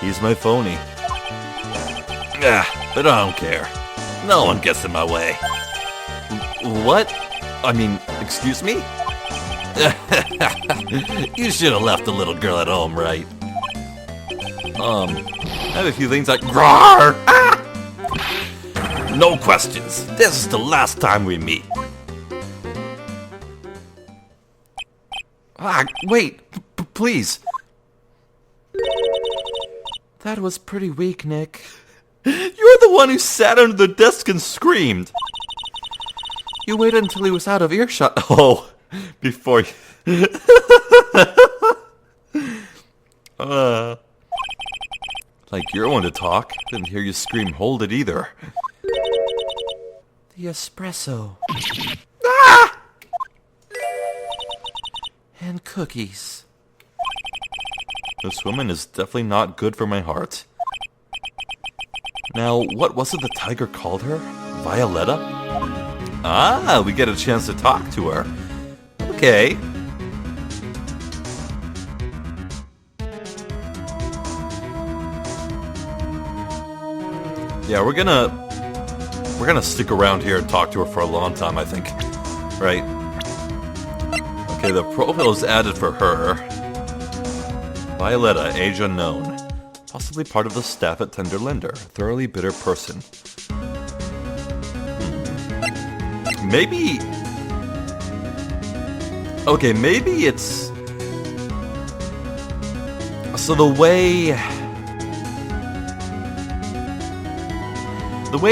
[SPEAKER 1] He's my phony. But I don't care. No one gets in my way. What? I mean, excuse me? You should have left the little girl at home, right? I have a few things like... Grrr! Ah! No questions. This is the last time we meet. Wait. Please.
[SPEAKER 2] That was pretty weak, Nick.
[SPEAKER 1] You're the one who sat under the desk and screamed.
[SPEAKER 2] You waited until he was out of earshot.
[SPEAKER 1] Oh, before you... Like you're one to talk. Didn't hear you scream, hold it either.
[SPEAKER 2] The espresso.
[SPEAKER 1] Ah!
[SPEAKER 2] And cookies.
[SPEAKER 1] This woman is definitely not good for my heart. Now, what was it the tiger called her? Violetta? Ah, we get a chance to talk to her. Okay. Yeah, we're gonna stick around here and talk to her for a long time, I think. Right. Okay, the profile is added for her. Violetta, age unknown. Possibly part of the staff at Tender Lender. Thoroughly bitter person. Maybe... Okay, maybe it's... So the way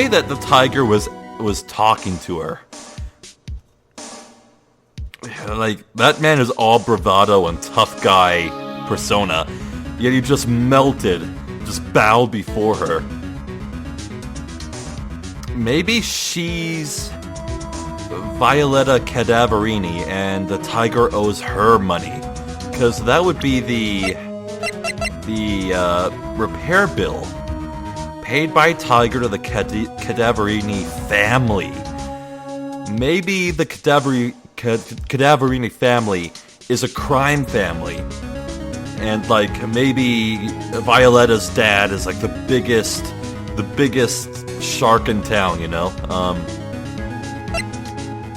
[SPEAKER 1] that the tiger was talking to her, like, that man is all bravado and tough guy persona, yet he just melted, just bowed before her. Maybe she's Violetta Cadaverini and the tiger owes her money, because that would be the repair bill paid by Tiger to the Cadaverini family. Maybe the Cadaverini family is a crime family. And like maybe Violetta's dad is like the biggest shark in town, you know?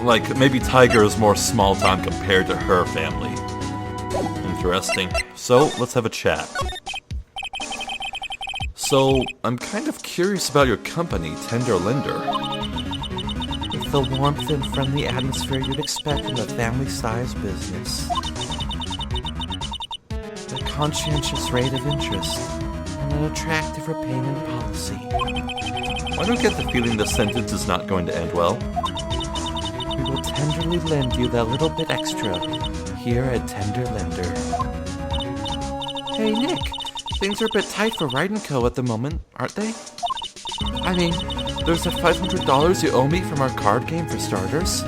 [SPEAKER 1] Like maybe Tiger is more small time compared to her family. Interesting. So let's have a chat. So, I'm kind of curious about your company, Tender Lender.
[SPEAKER 2] With the warmth and friendly atmosphere you'd expect in a family-sized business. A conscientious rate of interest, and an attractive repayment policy.
[SPEAKER 1] I don't get the feeling this sentence is not going to end well.
[SPEAKER 2] We will tenderly lend you that little bit extra here at Tender Lender. Hey, Nick. Things are a bit tight for Wright & Co. at the moment, aren't they? I mean, there's the $500 you owe me from our card game for starters.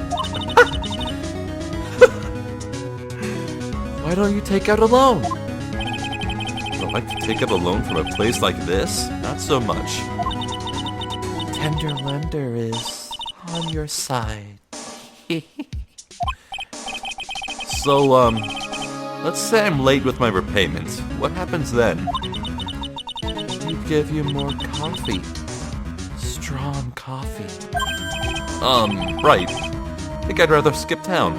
[SPEAKER 2] Why don't you take out a loan?
[SPEAKER 1] I'd like to take out a loan from a place like this? Not so much.
[SPEAKER 2] Tender lender is on your side.
[SPEAKER 1] So, let's say I'm late with my repayment. What happens then?
[SPEAKER 2] We'd give you more coffee. Strong coffee.
[SPEAKER 1] Right. I think I'd rather skip town.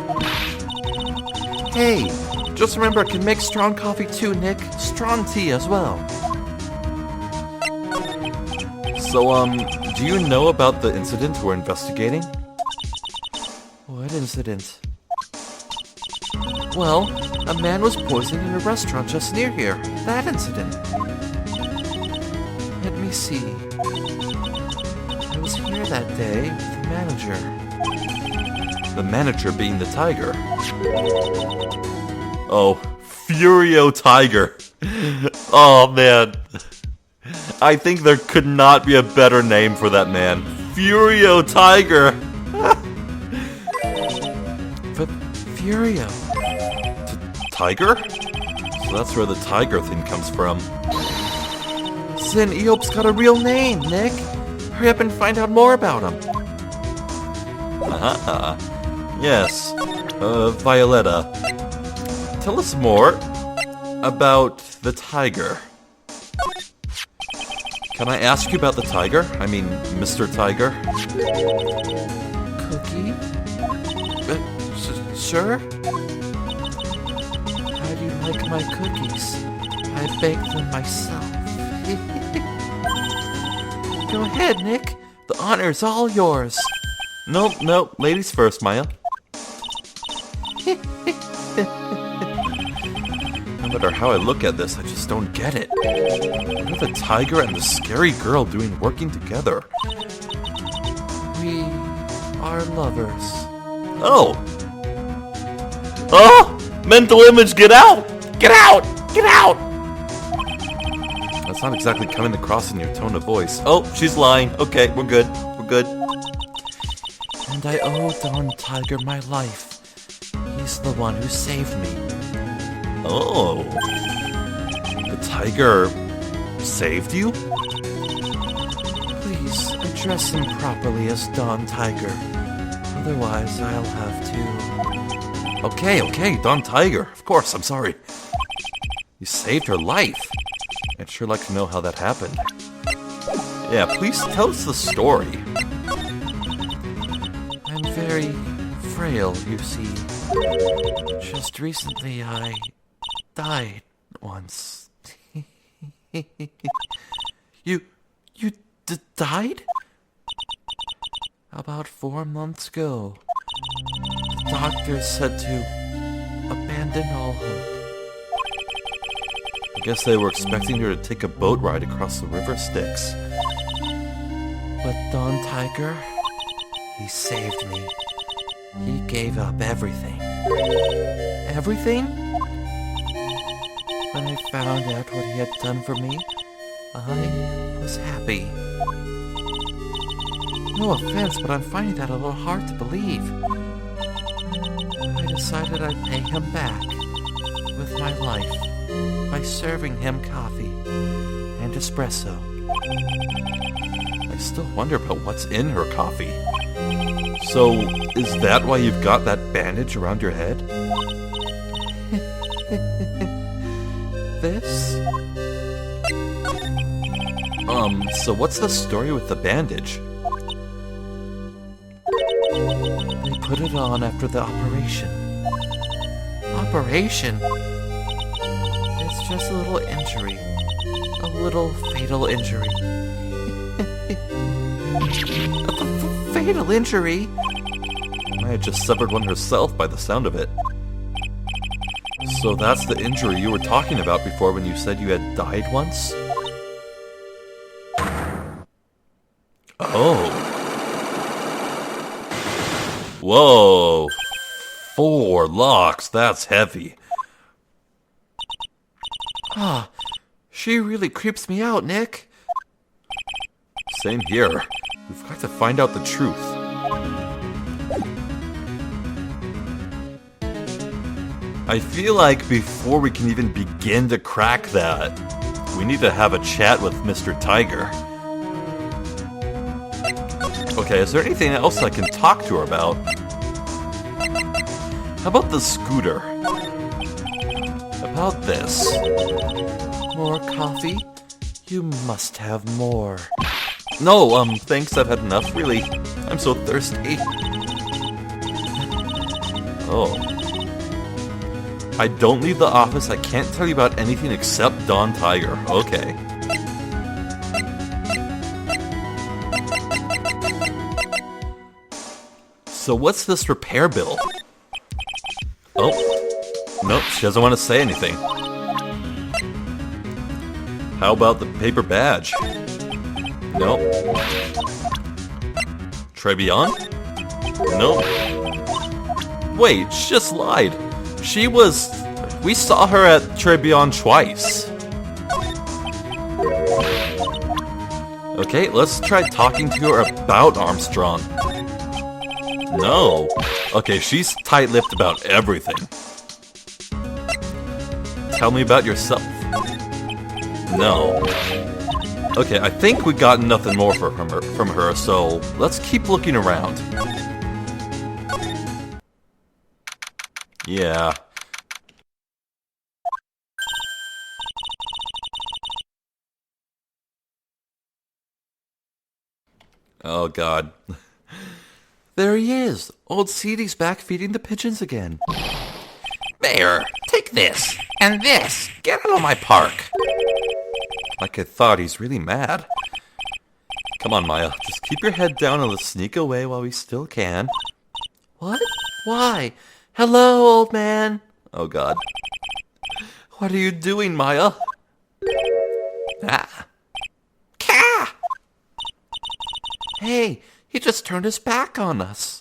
[SPEAKER 2] Hey, just remember I can make strong coffee too, Nick. Strong tea as well.
[SPEAKER 1] So, do you know about the incident we're investigating?
[SPEAKER 2] What incident? Well, a man was poisoned in a restaurant just near here. That incident. Let me see. I was here that day with the manager.
[SPEAKER 1] The manager being the tiger. Oh, Furio Tiger. Oh, man. I think there could not be a better name for that man. Furio Tiger.
[SPEAKER 2] Furio.
[SPEAKER 1] Tiger? So that's where the tiger thing comes from.
[SPEAKER 2] Zen Eop's got a real name, Nick. Hurry up and find out more about him.
[SPEAKER 1] Yes. Violetta. Tell us more about the tiger. Can I ask you about the tiger? I mean, Mr. Tiger?
[SPEAKER 2] Cookie? Sure? How do you like my cookies? I baked them myself. Go ahead, Nick. The honor's all yours.
[SPEAKER 1] Nope. Ladies first, Maya. No matter how I look at this, I just don't get it. What are the tiger and the scary girl doing working together?
[SPEAKER 2] We are lovers.
[SPEAKER 1] Oh! Oh! Mental image, get out! Get out! Get out! That's not exactly coming across in your tone of voice. Oh, she's lying. Okay, we're good. We're good.
[SPEAKER 2] And I owe Don Tiger my life. He's the one who saved me.
[SPEAKER 1] Oh. The tiger saved you?
[SPEAKER 2] Please address him properly as Don Tiger. Otherwise, I'll have to...
[SPEAKER 1] Okay, Don Tiger. Of course, I'm sorry. You saved her life. I'd sure like to know how that happened. Yeah, please tell us the story.
[SPEAKER 2] I'm very frail, you see. Just recently I died once. You died? About 4 months ago. The doctors said to abandon all hope.
[SPEAKER 1] I guess they were expecting her to take a boat ride across the river Styx.
[SPEAKER 2] But Don Tiger, he saved me. He gave up everything. Everything? When I found out what he had done for me, I was happy. No offense, but I'm finding that a little hard to believe. I decided I'd pay him back with my life by serving him coffee and espresso.
[SPEAKER 1] I still wonder about what's in her coffee. So, is that why you've got that bandage around your head?
[SPEAKER 2] This?
[SPEAKER 1] So what's the story with the bandage?
[SPEAKER 2] They put it on after the operation. Operation? It's just a little injury. A little fatal injury. A fatal injury?
[SPEAKER 1] Maya just severed one herself by the sound of it. So that's the injury you were talking about before when you said you had died once? Oh. Whoa. 4 locks, that's heavy.
[SPEAKER 2] Ah, she really creeps me out, Nick.
[SPEAKER 1] Same here. We've got to find out the truth. I feel like before we can even begin to crack that, we need to have a chat with Mr. Tiger. Okay, is there anything else I can talk to her about? How about the scooter? About this?
[SPEAKER 2] More coffee? You must have more.
[SPEAKER 1] No, thanks, I've had enough, really. I'm so thirsty. Oh. I don't leave the office, I can't tell you about anything except Don Tiger. Okay. So what's this repair bill? Oh. Nope, she doesn't want to say anything. How about the paper badge? Nope. Trebion? Nope. Wait, she just lied. We saw her at Trebion twice. Okay, let's try talking to her about Armstrong. No. Okay, she's tight-lipped about everything. Tell me about yourself. No. Okay, I think we got nothing more from her, so let's keep looking around. Yeah. Oh, God.
[SPEAKER 2] There he is. Old Seedy's back feeding the pigeons again.
[SPEAKER 4] There, take this, and this. Get out of my park.
[SPEAKER 1] Like I thought, he's really mad. Come on, Maya. Just keep your head down and let's sneak away while we still can.
[SPEAKER 2] What? Why? Hello, old man.
[SPEAKER 1] Oh, God. What are you doing, Maya?
[SPEAKER 2] Ah.
[SPEAKER 4] Ka!
[SPEAKER 2] Hey, he just turned his back on us.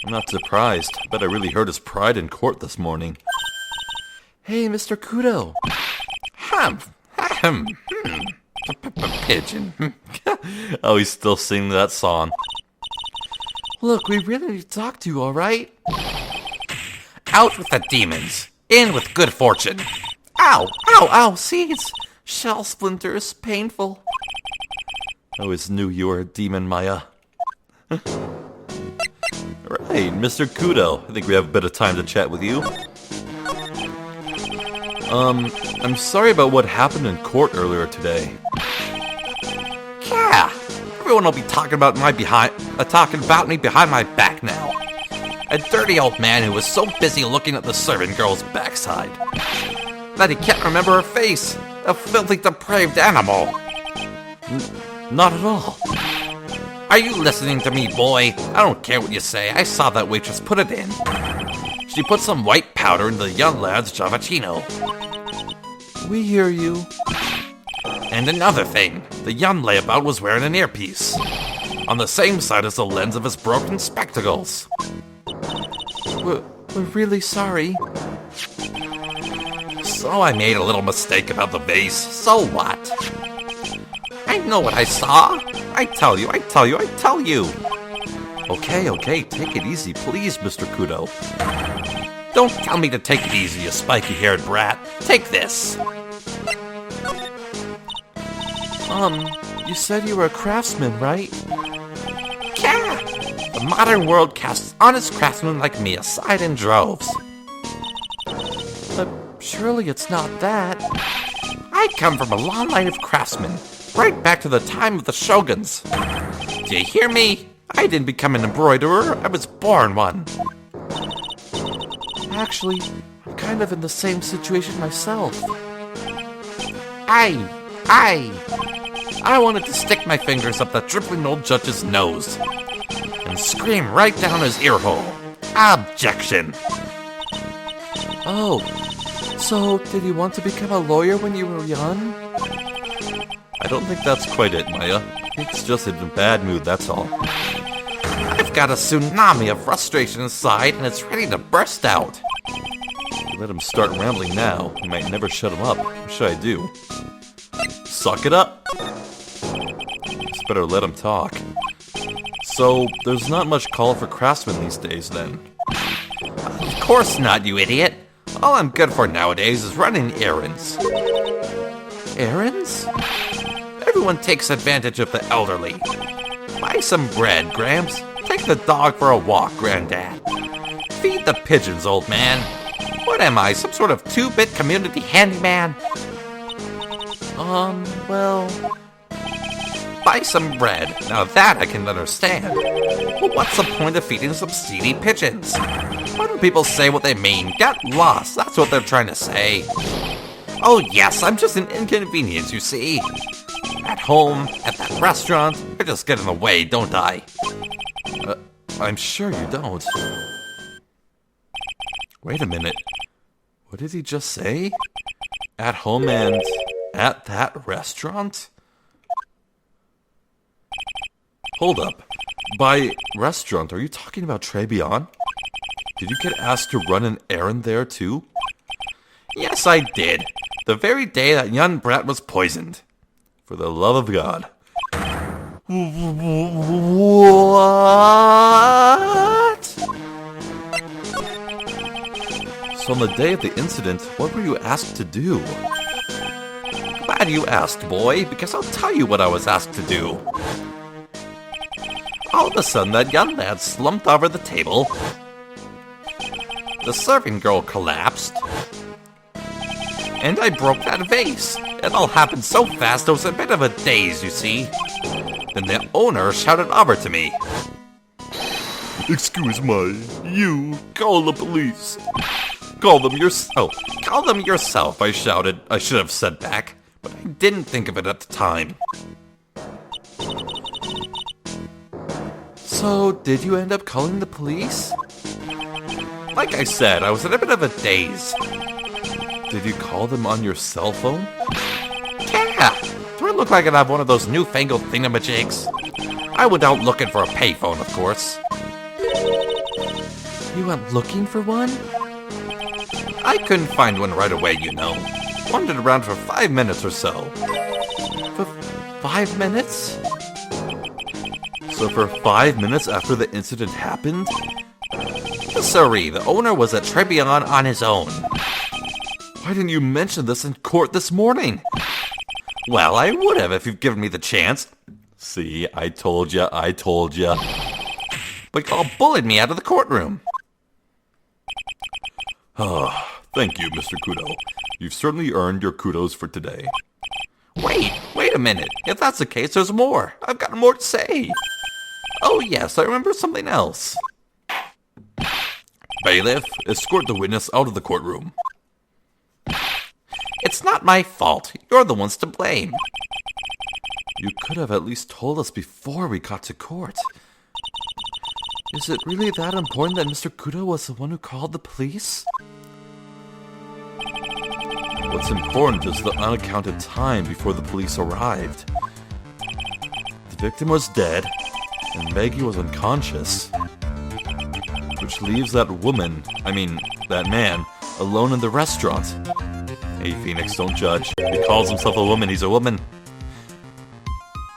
[SPEAKER 1] I'm not surprised. I bet I really hurt his pride in court this morning.
[SPEAKER 2] Hey, Mr. Kudo.
[SPEAKER 4] Pigeon.
[SPEAKER 1] Oh, he's still singing that song.
[SPEAKER 2] Look, we really need to talk to you, all right?
[SPEAKER 4] Out with the demons. In with good fortune.
[SPEAKER 2] Ow! Ow! Ow! Seeds! Shell splinters. Painful.
[SPEAKER 1] I always knew you were a demon, Maya. Right, Mr. Kudo. I think we have a bit of time to chat with you. I'm sorry about what happened in court earlier today.
[SPEAKER 4] Yeah, everyone will be talking about me behind my back now. A dirty old man who was so busy looking at the servant girl's backside that he can't remember her face. A filthy, depraved animal.
[SPEAKER 1] Not at all.
[SPEAKER 4] Are you listening to me, boy? I don't care what you say. I saw that waitress put it in. She put some white powder in the young lad's Javachino.
[SPEAKER 2] We hear you.
[SPEAKER 4] And another thing, the young layabout was wearing an earpiece on the same side as the lens of his broken spectacles.
[SPEAKER 2] We're really sorry.
[SPEAKER 4] So I made a little mistake about the vase. So what? I know what I saw. I tell you.
[SPEAKER 1] Okay, take it easy, please, Mr. Kudo.
[SPEAKER 4] Don't tell me to take it easy, you spiky-haired brat. Take this.
[SPEAKER 2] You said you were a craftsman, right?
[SPEAKER 4] Yeah. The modern world casts honest craftsmen like me aside in droves.
[SPEAKER 2] But surely it's not that.
[SPEAKER 4] I come from a long line of craftsmen, right back to the time of the shoguns. Do you hear me? I didn't become an embroiderer, I was born one.
[SPEAKER 2] Actually, I'm kind of in the same situation myself.
[SPEAKER 4] I wanted to stick my fingers up that dribbling old judge's nose and scream right down his ear hole. Objection!
[SPEAKER 2] Oh, so did you want to become a lawyer when you were young?
[SPEAKER 1] I don't think that's quite it, Maya. It's just in a bad mood, that's all.
[SPEAKER 4] I've got a tsunami of frustration inside and it's ready to burst out.
[SPEAKER 1] Let him start rambling now. We might never shut him up. What should I do? Suck it up! Just better let him talk. So, there's not much call for craftsmen these days, then?
[SPEAKER 4] Of course not, you idiot. All I'm good for nowadays is running errands.
[SPEAKER 2] Errands?
[SPEAKER 4] Everyone takes advantage of the elderly. Buy some bread, Gramps. Take the dog for a walk, Granddad. Feed the pigeons, old man. What am I, some sort of 2-bit community handyman?
[SPEAKER 2] Well...
[SPEAKER 4] Buy some bread. Now that I can understand. But what's the point of feeding some seedy pigeons? Why don't people say what they mean? Get lost, that's what they're trying to say. Oh yes, I'm just an inconvenience, you see. At home, at that restaurant, I just get in the way, don't I?
[SPEAKER 1] I'm sure you don't. Wait a minute. What did he just say? At home and at that restaurant? Hold up. By restaurant, are you talking about Trebion? Did you get asked to run an errand there too?
[SPEAKER 4] Yes, I did. The very day that young brat was poisoned.
[SPEAKER 1] For the love of God.
[SPEAKER 2] What?
[SPEAKER 1] So on the day of the incident, what were you asked to do?
[SPEAKER 4] Glad you asked, boy, because I'll tell you what I was asked to do. All of a sudden, that young lad slumped over the table. The serving girl collapsed. And I broke that vase. It all happened so fast, I was a bit of a daze, you see. Then the owner shouted over to me.
[SPEAKER 3] Excuse me, you call the police.
[SPEAKER 1] Call them yourself.
[SPEAKER 4] Oh, call them yourself, I shouted. I should have said back, but I didn't think of it at the time.
[SPEAKER 2] So, did you end up calling the police?
[SPEAKER 4] Like I said, I was in a bit of a daze.
[SPEAKER 1] Did you call them on your cell phone?
[SPEAKER 4] Yeah! Do I look like I have one of those newfangled thingamajigs? I went out looking for a payphone, of course.
[SPEAKER 2] You went looking for one?
[SPEAKER 4] I couldn't find one right away, you know. Wandered around for 5 minutes or so.
[SPEAKER 2] For 5 minutes?
[SPEAKER 1] So for 5 minutes after the incident happened?
[SPEAKER 4] Sorry, the owner was at Trebion on his own.
[SPEAKER 1] Why didn't you mention this in court this morning?
[SPEAKER 4] Well, I would have if you'd given me the chance.
[SPEAKER 1] See, I told ya.
[SPEAKER 4] But y'all bullied me out of the courtroom.
[SPEAKER 1] Thank you, Mr. Kudo. You've certainly earned your kudos for today.
[SPEAKER 4] Wait a minute. If that's the case, there's more. I've got more to say. Oh yes, I remember something else.
[SPEAKER 1] Bailiff, escort the witness out of the courtroom.
[SPEAKER 4] It's not my fault. You're the ones to blame.
[SPEAKER 1] You could have at least told us before we got to court. Is it really that important that Mr. Kudo was the one who called the police? What's important is the unaccounted time before the police arrived. The victim was dead, and Maggie was unconscious. Which leaves that man, alone in the restaurant. Hey, Phoenix, don't judge. He calls himself a woman, he's a woman.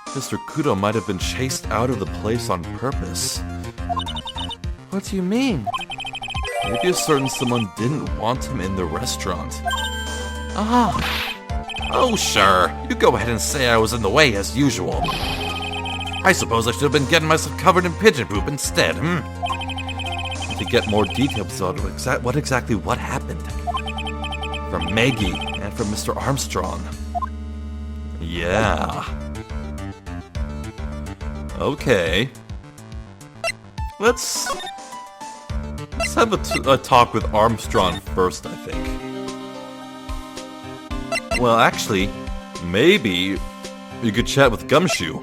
[SPEAKER 1] Mr. Kudo might have been chased out of the place on purpose.
[SPEAKER 2] What do you mean?
[SPEAKER 1] Maybe a certain someone didn't want him in the restaurant.
[SPEAKER 4] Oh, sure. You go ahead and say I was in the way as usual. I suppose I should have been getting myself covered in pigeon poop instead,
[SPEAKER 1] To get more details on what exactly happened. From Maggie and from Mr. Armstrong. Yeah. Okay. Let's have a talk with Armstrong first, I think. Well, actually, maybe you could chat with Gumshoe.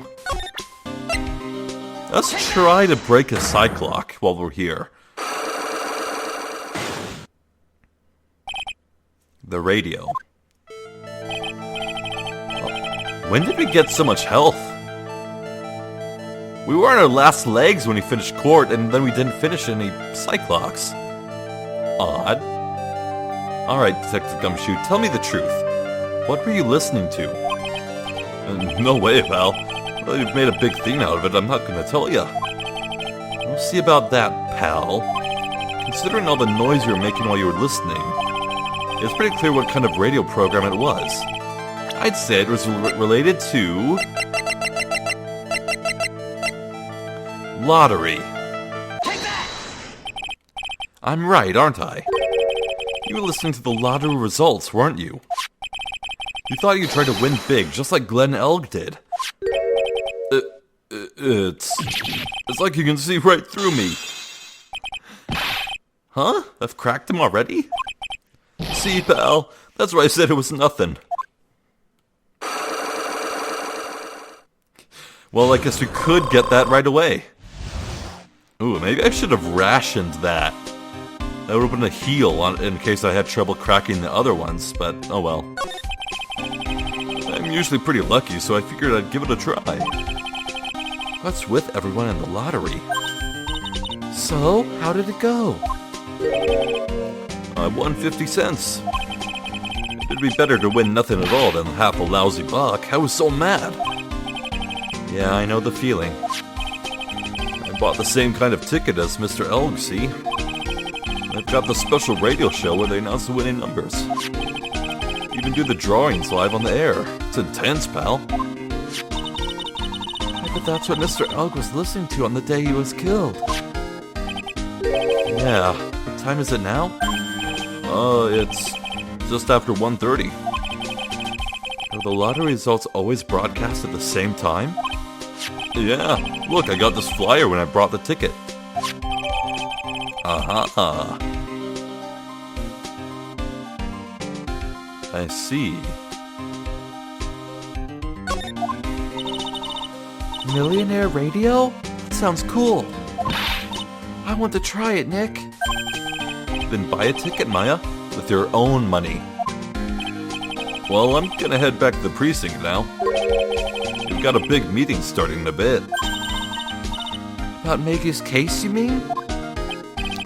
[SPEAKER 1] Let's try to break his side clock while we're here. The radio. When did we get so much health? We were on our last legs when we finished court, and then we didn't finish any Cyclops. Odd. Alright, Detective Gumshoe, tell me the truth. What were you listening to? No way, pal. Well, you've made a big thing out of it, I'm not gonna tell ya. We'll see about that, pal. Considering all the noise you were making while you were listening, it's pretty clear what kind of radio program it was. I'd say it was related to... lottery. I'm right, aren't I? You were listening to the lottery results, weren't you? You thought you tried to win big, just like Glenn Elg did. It's like you can see right through me. Huh? I've cracked him already? See, pal, that's why I said it was nothing. Well, I guess we could get that right away. Ooh, maybe I should have rationed that. That would have been a heal in case I had trouble cracking the other ones, but oh well. I'm usually pretty lucky, so I figured I'd give it a try. What's with everyone in the lottery?
[SPEAKER 2] So, how did it go?
[SPEAKER 1] I won 50 cents. It'd be better to win nothing at all than half a lousy buck. I was so mad. Yeah, I know the feeling. I bought the same kind of ticket as Mr. Elg, see? They've got the special radio show where they announce the winning numbers. Even do the drawings live on the air. It's intense, pal.
[SPEAKER 2] I bet that's what Mr. Elg was listening to on the day he was killed.
[SPEAKER 1] Yeah.
[SPEAKER 2] What time is it now?
[SPEAKER 1] It's just after 1:30.
[SPEAKER 2] Are the lottery results always broadcast at the same time?
[SPEAKER 1] Yeah. Look, I got this flyer when I brought the ticket. Aha. I see.
[SPEAKER 2] Millionaire radio? That sounds cool. I want to try it, Nick.
[SPEAKER 1] Then buy a ticket, Maya, with your own money. Well, I'm gonna head back to the precinct now. We've got a big meeting starting in a bit.
[SPEAKER 2] About Maggie's case, you mean?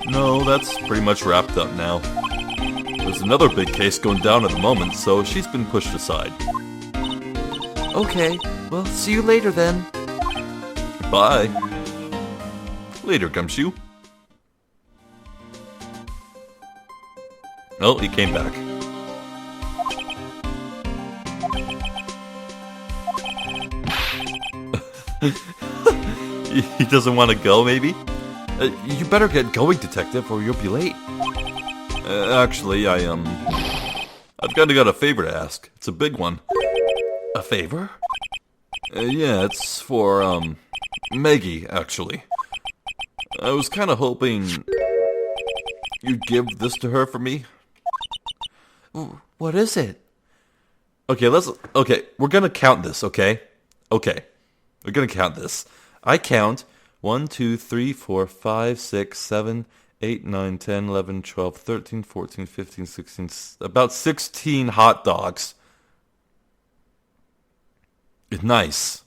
[SPEAKER 1] No, that's pretty much wrapped up now. There's another big case going down at the moment, so she's been pushed aside.
[SPEAKER 2] Okay, well, see you later then.
[SPEAKER 1] Bye. Later, Gumshoe. Oh, he came back. He doesn't want to go, maybe? You better get going, detective, or you'll be late. Actually, I've kind of got a favor to ask. It's a big one.
[SPEAKER 2] A favor?
[SPEAKER 1] Yeah, it's for, Maggie, actually. I was kind of hoping you'd give this to her for me.
[SPEAKER 2] What is it?
[SPEAKER 1] Okay, we're gonna count this, okay? Okay, we're gonna count this. I count 1, 2, 3, 4, 5, 6, 7, 8, 9, 10, 11, 12, 13, 14, 15, 16, about 16 hot dogs. It's nice.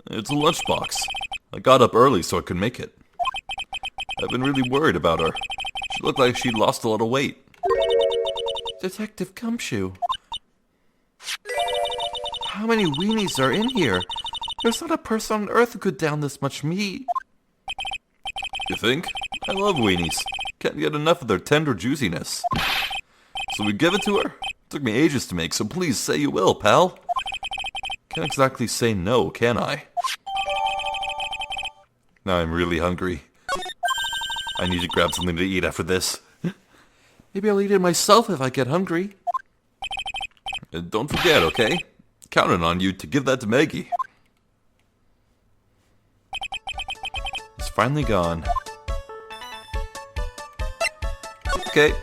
[SPEAKER 1] It's a lunchbox. I got up early so I could make it. I've been really worried about her. She looked like she'd lost a lot of weight.
[SPEAKER 2] Detective Gumshoe. How many weenies are in here? There's not a person on earth who could down this much meat.
[SPEAKER 1] You think? I love weenies. Can't get enough of their tender juiciness. So we give it to her? Took me ages to make, so please say you will, pal. Can't exactly say no, can I? Now I'm really hungry. I need to grab something to eat after this.
[SPEAKER 2] Maybe I'll eat it myself if I get hungry.
[SPEAKER 1] Don't forget, okay? Counting on you to give that to Maggie. It's finally gone. Okay.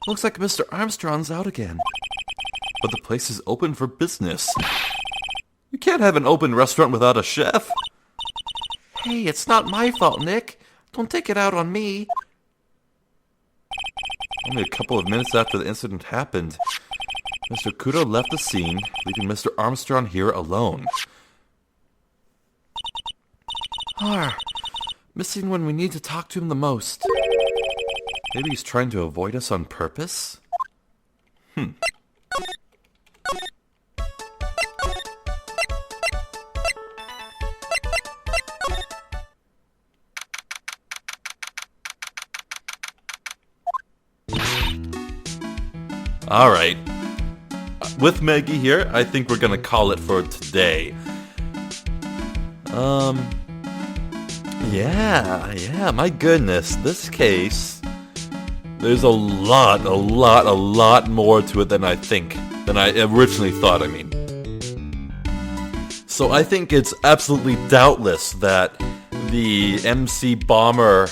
[SPEAKER 2] Looks like Mr. Armstrong's out again.
[SPEAKER 1] But the place is open for business. You can't have an open restaurant without a chef.
[SPEAKER 2] Hey, it's not my fault, Nick. Don't take it out on me.
[SPEAKER 1] Only a couple of minutes after the incident happened, Mr. Kudo left the scene, leaving Mr. Armstrong here alone.
[SPEAKER 2] Missing when we need to talk to him the most.
[SPEAKER 1] Maybe he's trying to avoid us on purpose? Alright. With Maggie here, I think we're gonna call it for today. Yeah, my goodness, this case, there's a lot more to it than I originally thought, I mean. So I think it's absolutely doubtless that the MC Bomber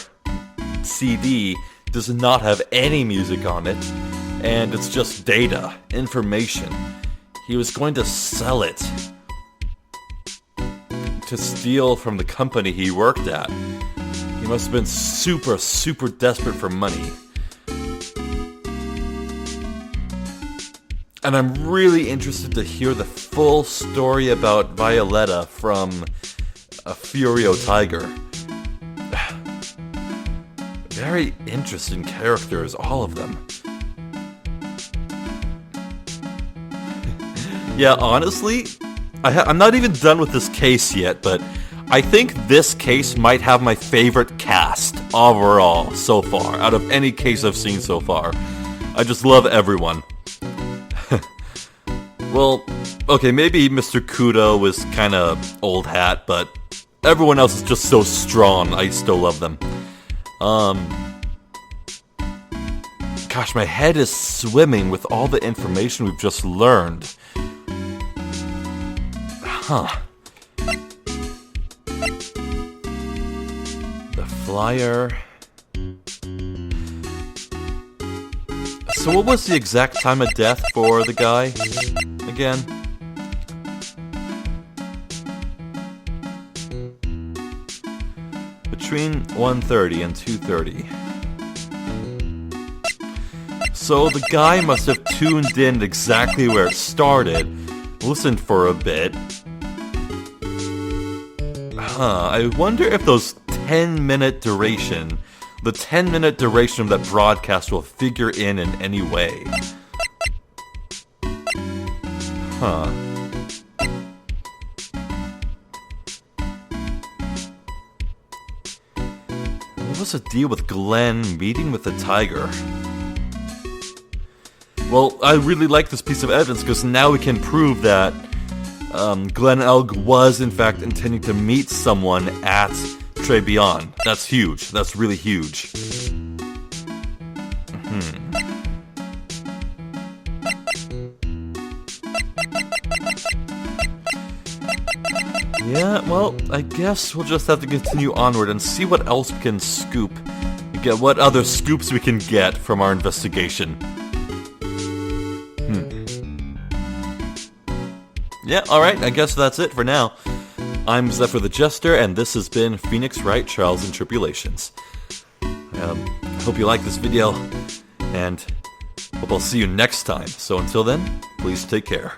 [SPEAKER 1] CD does not have any music on it, and it's just data, information. He was going to sell it to steal from the company he worked at. He must have been super desperate for money. And I'm really interested to hear the full story about Violetta from a Furio Tiger. Very interesting characters, all of them. Yeah, honestly, I'm not even done with this case yet, but I think this case might have my favorite cast overall so far, out of any case I've seen so far. I just love everyone. Well, okay, maybe Mr. Kudo was kind of old hat, but everyone else is just so strong, I still love them. Gosh, my head is swimming with all the information we've just learned. Huh. The flyer. So what was the exact time of death for the guy again? Between 1:30 and 2:30. So the guy must have tuned in exactly where it started, listened for a bit. I wonder if those 10-minute duration, the 10-minute duration of that broadcast will figure in any way. Huh. What was the deal with Glenn meeting with the tiger? Well, I really like this piece of evidence because now we can prove that Glenn Elg was in fact intending to meet someone at Trebion. That's huge. That's really huge. Yeah, well, I guess we'll just have to continue onward and see what else we can scoop. Get what other scoops we can get from our investigation. Yeah, alright, I guess that's it for now. I'm Zephyr the Jester, and this has been Phoenix Wright Trials and Tribulations. Hope you like this video, and hope I'll see you next time. So until then, please take care.